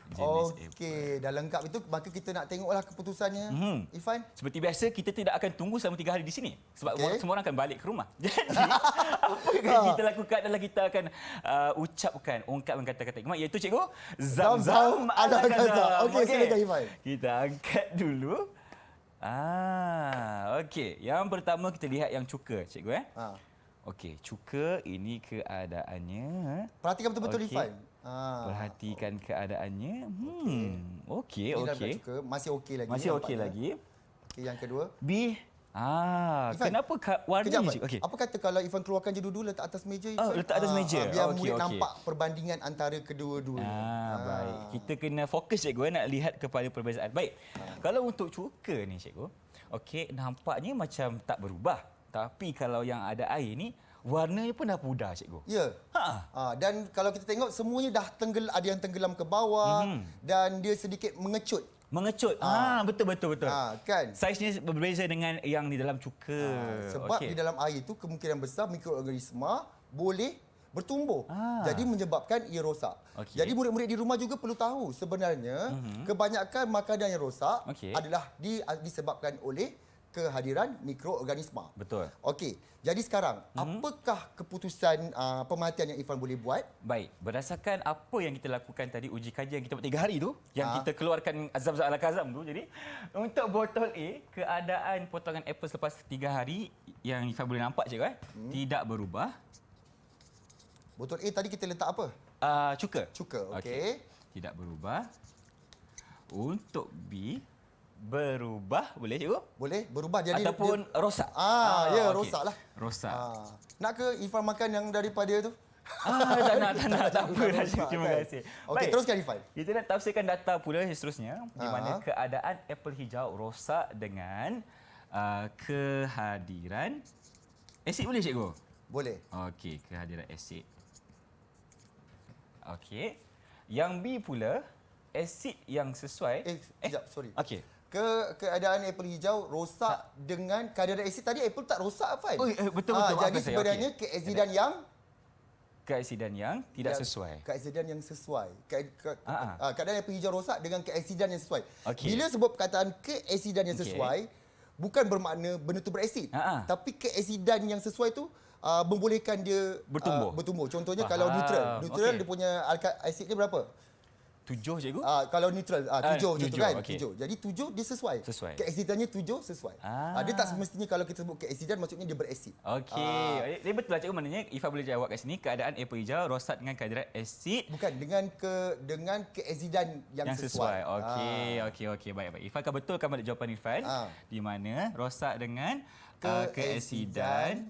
Jenis Okey, dah lengkap itu, maka kita nak tengoklah keputusannya. Irfan. Seperti biasa, kita tidak akan tunggu selama 3 hari di sini. Sebab Okey. semua orang akan balik ke rumah. Jadi, apa yang kita lakukan adalah kita akan ungkapkan kata-kata hikmat, iaitu cikgu, Zam-Zam ala Kazam. Okey, silakan Irfan. Kita angkat dulu. Okey. Yang pertama kita lihat yang cuka, cikgu. Okey, cuka ini keadaannya. Perhatikan betul-betul Okey. Irfan. Perhatikan keadaannya. Okey, Ini dah okey. cuka, masih okey lagi. Masih okey nampaknya. lagi. Okey, yang kedua. B. Irfan, Kenapa warna Kejap, ni? Irfan. Okey. Apa kata kalau Irfan keluarkan je dulu letak atas meja Irfan? Letak atas meja. Biar Okey, murid okey. nampak perbandingan antara kedua-dua. Baik. Kita kena fokus cikgu nak lihat kepada perbezaan. Baik. Kalau untuk cuka ni cikgu, okey, nampaknya macam tak berubah. Tapi kalau yang ada air ni, warnanya pun dah pudar cikgu. Ya. Dan kalau kita tengok semuanya dah ada yang tenggelam ke bawah dan dia sedikit mengecut. Mengecut. Betul. Kan? Saiznya berbeza dengan yang di dalam cuka. Sebab Okey. di dalam air itu kemungkinan besar mikroorganisma boleh bertumbuh. Jadi menyebabkan ia rosak. Okey. Jadi murid-murid di rumah juga perlu tahu sebenarnya kebanyakan makanan yang rosak Okey. adalah disebabkan oleh kehadiran mikroorganisma. Betul. Okey. Jadi sekarang, apakah keputusan pemerhatian yang Irfan boleh buat? Baik, berdasarkan apa yang kita lakukan tadi, uji kajian kita buat 3 hari tu, yang kita keluarkan Zam-Zam ala Kazam tu. Jadi, untuk botol A, keadaan potongan apple selepas 3 hari yang Irfan boleh nampak cikgu tidak berubah. Botol A tadi kita letak apa? Cuka. Cuka, okey. Tidak berubah. Untuk B, berubah, boleh cikgu? Boleh berubah jadi Ataupun rosak. ya, okey. rosak lah. Rosak. Nak ke Irfan makan yang daripada tu? Tak nak. Tak apa. rosak, Terima kan? kasih. Okey, teruskan Irfan. Kita nak tafsirkan data pula seterusnya, di mana keadaan apple hijau rosak dengan kehadiran asid, boleh cikgu? Boleh. Okey, kehadiran asid. Okey. Yang B pula, asid yang sesuai. Sekejap, sorry. Okey. Keadaan apple hijau rosak dengan kadar asid tadi apple tak rosak Fan. Betul. Jadi sebenarnya keasidan yang keasidan yang tidak sesuai. Keasidan yang sesuai. Keadaan apple hijau rosak dengan keasidan yang sesuai. Okey. Bila sebut perkataan keasidan yang sesuai, bukan bermakna benda tu beresid. Tapi keasidan yang sesuai tu membolehkan dia bertumbuh. Contohnya kalau neutral Okey. dia punya asidnya berapa? 7 cikgu? Kalau neutral 7 macam tu kan. okey. 7. Jadi 7 dia sesuai. Keasidannya 7 sesuai. Dia tak semestinya kalau kita sebut keasidan maksudnya dia beresid. Okey. Jadi betul lah cikgu, maknanya Ifah boleh jawab kat sini keadaan apple hijau rosak dengan kehadiran asid Bukan dengan keasidan yang sesuai. Okey. Baik. Ifah akan betulkan balik jawapan Irfan. Di mana rosak dengan keasidan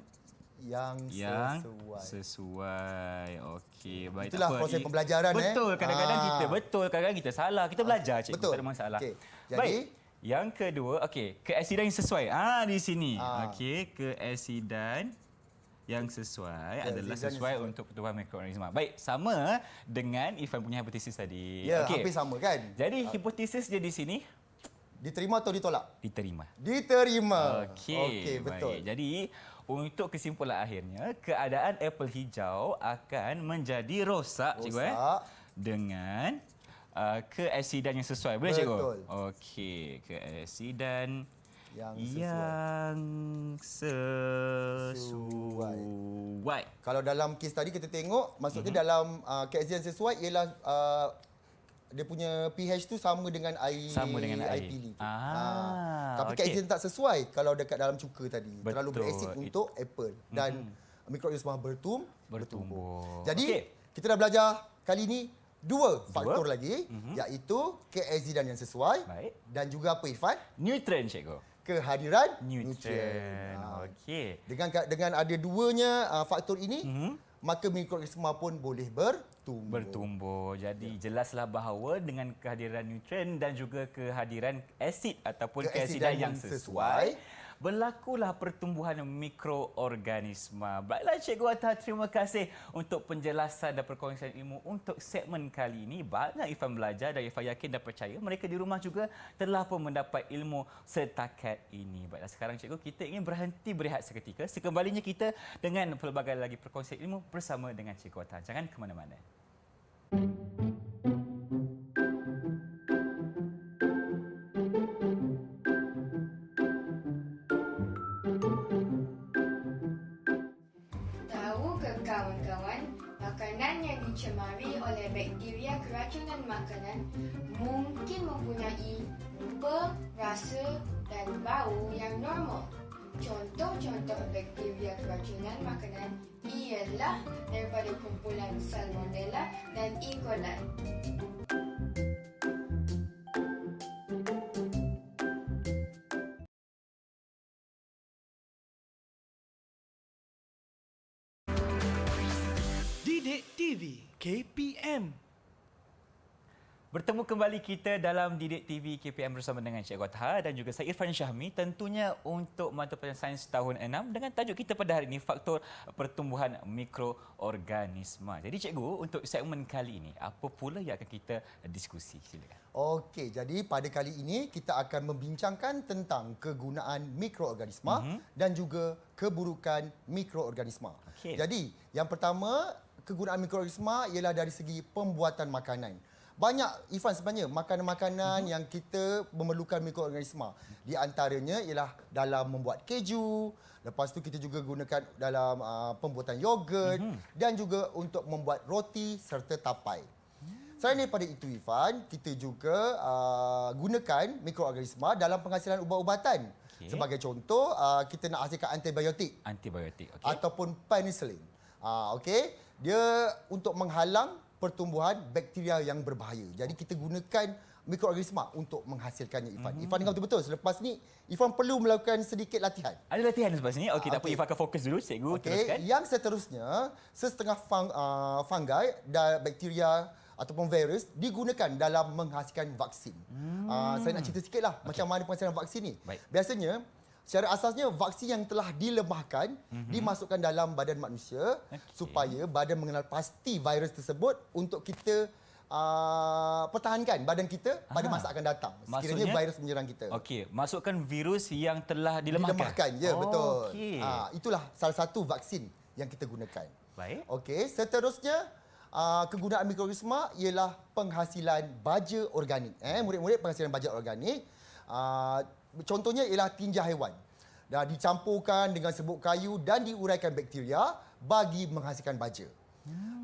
yang sesuai. sesuai. Okey, baik. Itulah tak apa. proses pembelajaran. Betul, kadang-kadang kita kadang-kadang kita salah. Kita belajar cikgu, betul. tak ada masalah. Okey, jadi- Baik. Yang kedua, okey, keasidan yang sesuai. Di sini. Okey, keasidan yang sesuai adalah sesuai untuk pertumbuhan mikroorganisma. Baik, sama dengan Ifan punya hipotesis tadi. Ya, Okey. hampir sama kan? Jadi hipotesis dia di sini Diterima atau ditolak? diterima. Diterima. Okey, betul. Baik. Jadi untuk kesimpulan akhirnya, keadaan apel hijau akan menjadi rosak, cikgu dengan keasidan yang sesuai. Boleh cikgu? Betul. Okey, keasidan Yang sesuai. Kalau dalam kes tadi kita tengok, maksudnya dalam keasidan sesuai ialah dia punya pH tu sama dengan air air pili tu. Tapi okey. keasidan tak sesuai kalau dekat dalam cuka tadi. Terlalu Betul. berasid untuk apple dan mikroorganisma bertumbuh. Jadi Okey. kita dah belajar kali ni dua faktor lagi iaitu keasidan yang sesuai Baik. dan juga apa Irfan? Neutron, cikgu. Kehadiran Neutron. Okey. Dengan ada duanya faktor ini, maka mikroorganisma pun boleh bertumbuh. Jadi jelaslah bahawa dengan kehadiran neutron dan juga kehadiran asid ataupun keasidan yang sesuai, berlakulah pertumbuhan mikroorganisma. Baiklah Cikgu Atta, terima kasih untuk penjelasan dan perkongsian ilmu untuk segmen kali ini. Banyak Ifan belajar dan Ifan yakin dan percaya mereka di rumah juga telah pun mendapat ilmu setakat ini. Baiklah, sekarang Cikgu, kita ingin berhenti berehat seketika. Sekembalinya kita dengan pelbagai lagi perkongsian ilmu bersama dengan Cikgu Atta. Jangan ke mana-mana. Tahukah kawan-kawan, makanan yang dicemari oleh bakteria keracunan makanan mungkin mempunyai rupa, rasa dan bau yang normal. Contoh-contoh bakteria keracunan makanan ialah daripada kumpulan Salmonella dan E. coli. Didik TV KPM. Bertemu kembali kita dalam Didik TV KPM bersama dengan Cikgu Atta dan juga saya Irfan Syahmi, tentunya untuk mata pelajaran sains tahun 6 dengan tajuk kita pada hari ini, faktor pertumbuhan mikroorganisma. Jadi Cikgu, untuk segmen kali ini, apa pula yang akan kita diskusi? Silakan. Okey, jadi pada kali ini kita akan membincangkan tentang kegunaan mikroorganisma dan juga keburukan mikroorganisma. Okey. Jadi, yang pertama, kegunaan mikroorganisma ialah dari segi pembuatan makanan. Banyak Ifan sebenarnya makanan-makanan yang kita memerlukan mikroorganisma. Di antaranya ialah dalam membuat keju, lepas tu kita juga gunakan dalam pembuatan yogurt dan juga untuk membuat roti serta tapai. Selain daripada itu Ifan, kita juga gunakan mikroorganisma dalam penghasilan ubat-ubatan. Okey. Sebagai contoh, kita nak hasilkan antibiotik Antibiotik, okey. ataupun penicillin. Okey, dia untuk menghalang pertumbuhan bakteria yang berbahaya. Jadi kita gunakan mikroorganisma untuk menghasilkannya Ifan. Ifan dengar betul-betul. Selepas ni Ifan perlu melakukan sedikit latihan. Ada latihan selepas ni? Okey, tak apa, Okey. Ifan akan fokus dulu. Cikgu, teruskan. Yang seterusnya, setengah fungi dan bakteria ataupun virus digunakan dalam menghasilkan vaksin. Saya nak cerita sikitlah macam mana penghasilan vaksin ni. Baik. Biasanya secara asasnya vaksin yang telah dilemahkan dimasukkan dalam badan manusia supaya badan mengenal pasti virus tersebut untuk kita pertahankan badan kita pada masa akan datang sekiranya Maksudnya, virus menyerang kita. Okey, masukkan virus yang telah dilemahkan. Ya, betul. Okey. Itulah salah satu vaksin yang kita gunakan. Baik. Okey, seterusnya kegunaan mikroorganisma ialah penghasilan baja organik. Murid-murid, penghasilan baja organik. Contohnya ialah tinja haiwan. Dah dicampurkan dengan serbuk kayu dan diuraikan bakteria bagi menghasilkan baja.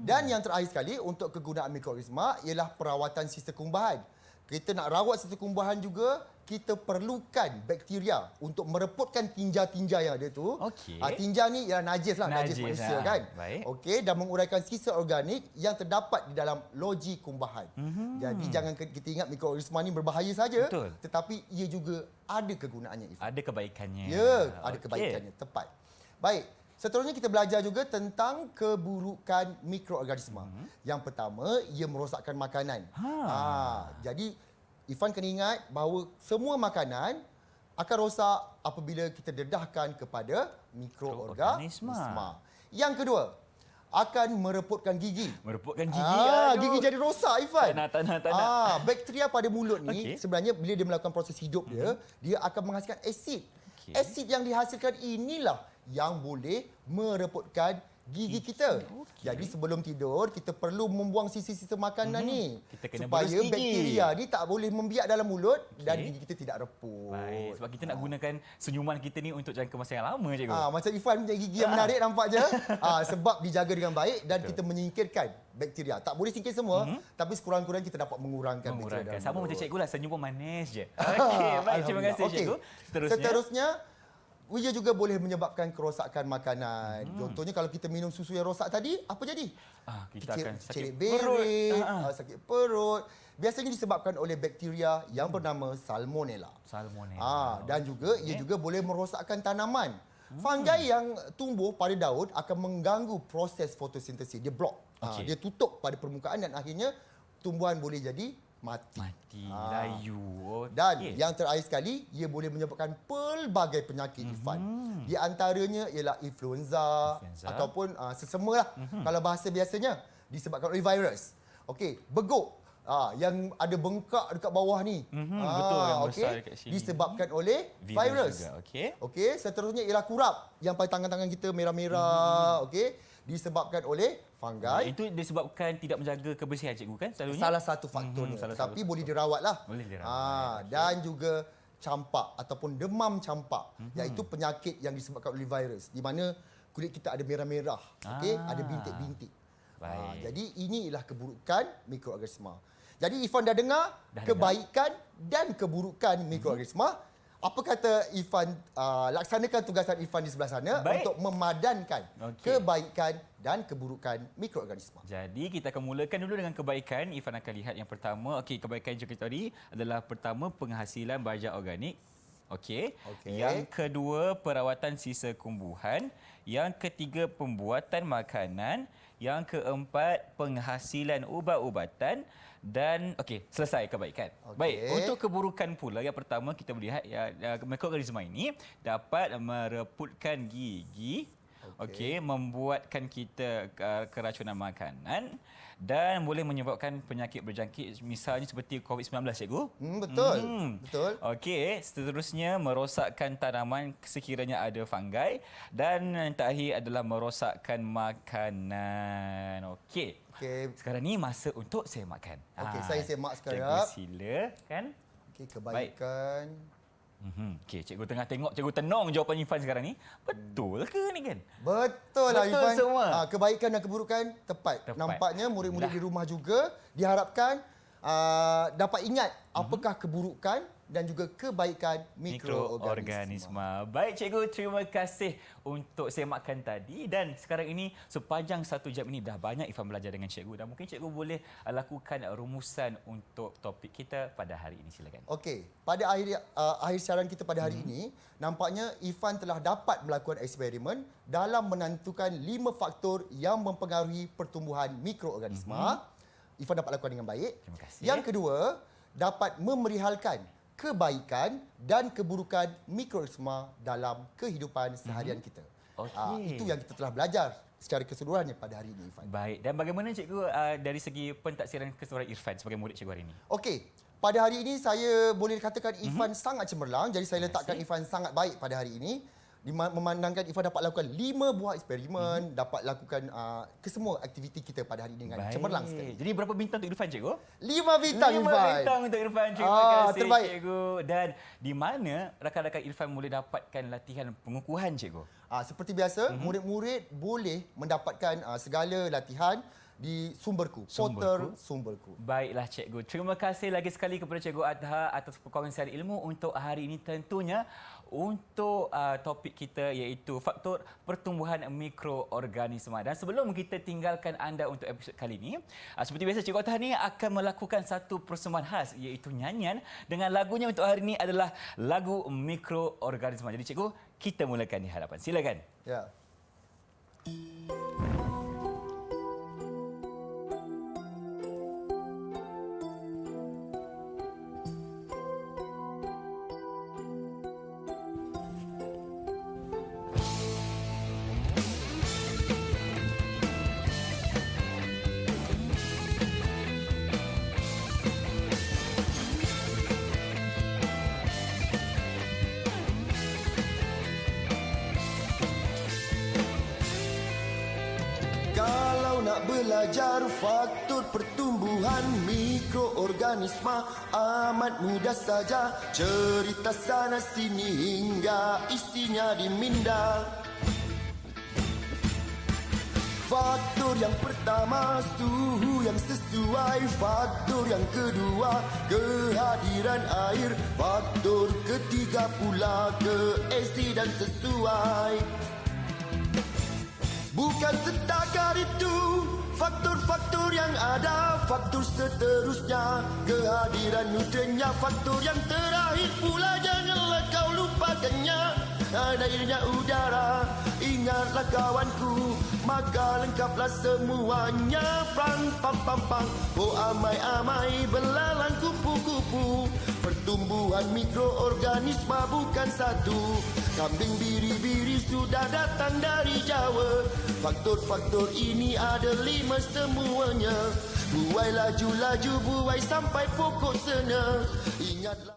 Dan yang terakhir sekali untuk kegunaan mikroorganisma ialah perawatan sistem kumbahan. Kita nak rawat sistem kumbahan juga, kita perlukan bakteria untuk mereputkan tinja-tinja yang ada tu. Okey. Tinja ni ialah najis Najis, manusia kan. Baik. Okey, dan menguraikan sisa organik yang terdapat di dalam loji kumbahan. Jadi jangan kita ingat mikroorganisma ni berbahaya saja, Betul. tetapi ia juga ada kegunaannya Ifan. Ada kebaikannya. Ya, ada Okey. kebaikannya, tepat. Baik, Seterusnya kita belajar juga tentang keburukan mikroorganisma. Yang pertama, ia merosakkan makanan. Jadi Ifan kena ingat bahawa semua makanan akan rosak apabila kita dedahkan kepada mikroorganisma. Yang kedua, akan merepotkan gigi. Merepotkan gigi. Gigi jadi rosak, Ifan. Tak nak. Bakteria pada mulut ni sebenarnya bila dia melakukan proses hidup dia akan menghasilkan asid. Asid yang dihasilkan inilah yang boleh merepotkan gigi kita. Jadi sebelum tidur kita perlu membuang sisa-sisa makanan ni Kita kena supaya berus gigi. bakteria ni tak boleh membiak dalam mulut dan gigi kita tidak repot. Baik, sebab kita nak gunakan senyuman kita ni untuk jangka masa yang lama, cikgu. Macam Ifan punya gigi yang menarik nampaknya. Sebab dijaga dengan baik dan kita menyingkirkan bakteria. Tak boleh singkir semua, tapi sekurang-kurangnya kita dapat mengurangkan bakteria dalam Sama mulut. macam cikgu lah, senyum pun manis je. Okey, baik, terima kasih cikgu. Seterusnya, ia juga boleh menyebabkan kerosakan makanan. Contohnya kalau kita minum susu yang rosak tadi, apa jadi? Kita akan sakit cerit perut. berik, sakit perut. Biasanya disebabkan oleh bakteria yang bernama Salmonella. Dan juga ia juga boleh merosakkan tanaman. Fungi yang tumbuh pada daun akan mengganggu proses fotosintesis. Dia block. Dia tutup pada permukaan dan akhirnya tumbuhan boleh jadi mati. Layu. Dan yang terakhir sekali, ia boleh menyebabkan pelbagai penyakit, Ifan. Di antaranya ialah influenza. Ataupun sesama lah. Kalau bahasa biasanya disebabkan oleh virus. Okey, beguk. Yang ada bengkak dekat bawah ni. Betul, yang besar dekat sini. Disebabkan oleh virus. Okey, seterusnya ialah kurap. Yang pada tangan-tangan kita merah-merah. Okey, disebabkan oleh fungi. Itu disebabkan tidak menjaga kebersihan, cikgu, kan? Selalunya. Salah satu faktornya. Tapi boleh dirawat lah. Boleh dirawat. Dan juga campak ataupun demam campak. Iaitu penyakit yang disebabkan oleh virus. Di mana kulit kita ada merah-merah. Okey, ada bintik-bintik. Jadi ini ialah keburukan mikroorganisma. Jadi Ifan dah dengar kebaikan dan keburukan mikroorganisma. Apa kata Ifan laksanakan tugasan Ifan di sebelah sana untuk memadankan kebaikan dan keburukan mikroorganisma. Jadi kita akan mulakan dulu dengan kebaikan. Ifan akan lihat yang pertama. Kebaikan yang kita tadi adalah pertama penghasilan baja organik. Yang kedua perawatan sisa tumbuhan. Yang ketiga pembuatan makanan. Yang keempat penghasilan ubat-ubatan. Dan selesai kebaikan. Baik, untuk keburukan pula yang pertama kita melihat mikroorganisma ini dapat mereputkan gigi, membuatkan kita keracunan makanan dan boleh menyebabkan penyakit berjangkit misalnya seperti COVID-19, cikgu. Betul. Seterusnya merosakkan tanaman sekiranya ada fungi dan yang terakhir adalah merosakkan makanan. Sekarang ni masa untuk semakkan. Saya semak sekarang. Cikgu silakan. Kebaikan. Cikgu tengah tengok, cikgu tenung jawapan Ifan sekarang ni. Betul ke ni, kan? Betul lah, Ifan. Semua. Kebaikan dan keburukan tepat. Nampaknya murid-murid di rumah juga diharapkan dapat ingat apakah keburukan dan juga kebaikan mikroorganisma. Baik, cikgu, terima kasih untuk semakkan tadi. Dan sekarang ini sepanjang 1 jam ini dah banyak Ifan belajar dengan cikgu dan mungkin cikgu boleh lakukan rumusan untuk topik kita pada hari ini. Silakan. Pada akhir siaran kita pada hari ini, nampaknya Ifan telah dapat melakukan eksperimen dalam menentukan 5 faktor yang mempengaruhi pertumbuhan mikroorganisma. Ifan dapat lakukan dengan baik. Terima kasih. Yang kedua, dapat memerihalkan kebaikan dan keburukan mikroorganisma dalam kehidupan seharian kita. Itu yang kita telah belajar secara keseluruhannya pada hari ini, Irfan. Baik, dan bagaimana cikgu dari segi pentaksiran keseluruhan Irfan sebagai murid cikgu hari ini? Pada hari ini saya boleh katakan Irfan sangat cemerlang, jadi saya letakkan Irfan sangat baik pada hari ini. Memandangkan Ifan dapat lakukan 5 buah eksperimen, dapat lakukan kesemua aktiviti kita pada hari ini dengan cemerlang sekali. Jadi berapa bintang untuk Irfan, cikgu? 5 bintang, 5 Irfan. bintang untuk Irfan. Terima kasih, terbaik. cikgu. Dan di mana rakan-rakan Irfan boleh dapatkan latihan pengukuhan, cikgu? Seperti biasa, murid-murid boleh mendapatkan segala latihan di Sumberku, portal Sumberku. Baiklah, cikgu. Terima kasih lagi sekali kepada Cikgu Adha atas perkongsian ilmu untuk hari ini, tentunya untuk topik kita iaitu faktor pertumbuhan mikroorganisma. Dan sebelum kita tinggalkan anda untuk episod kali ini, seperti biasa Cikgu Adha ni akan melakukan satu persembahan khas iaitu nyanyian dengan lagunya untuk hari ini adalah lagu mikroorganisma. Jadi cikgu, kita mulakan di hadapan. Silakan. Ya. Kalau nak belajar faktor pertumbuhan mikroorganisma amat mudah saja. Cerita sana sini hingga isinya diminda. Faktor yang pertama, suhu yang sesuai. Faktor yang kedua, kehadiran air. Faktor ketiga pula, keasidan sesuai. Bukan setakat itu, faktor-faktor yang ada, faktor seterusnya, kehadiran nutriennya, faktor yang terakhir pula janganlah kau lupakannya, airnya udara. Ingatlah kawanku, maka lengkaplah semuanya. Pang pam pam pam, oh amai-amai belalang kupu-kupu. Pertumbuhan mikroorganisma bukan satu. Kambing biri-biri sudah datang dari Jawa. Faktor-faktor ini ada 5 semuanya. Buai laju-laju, buai sampai pokok sena. Ingatlah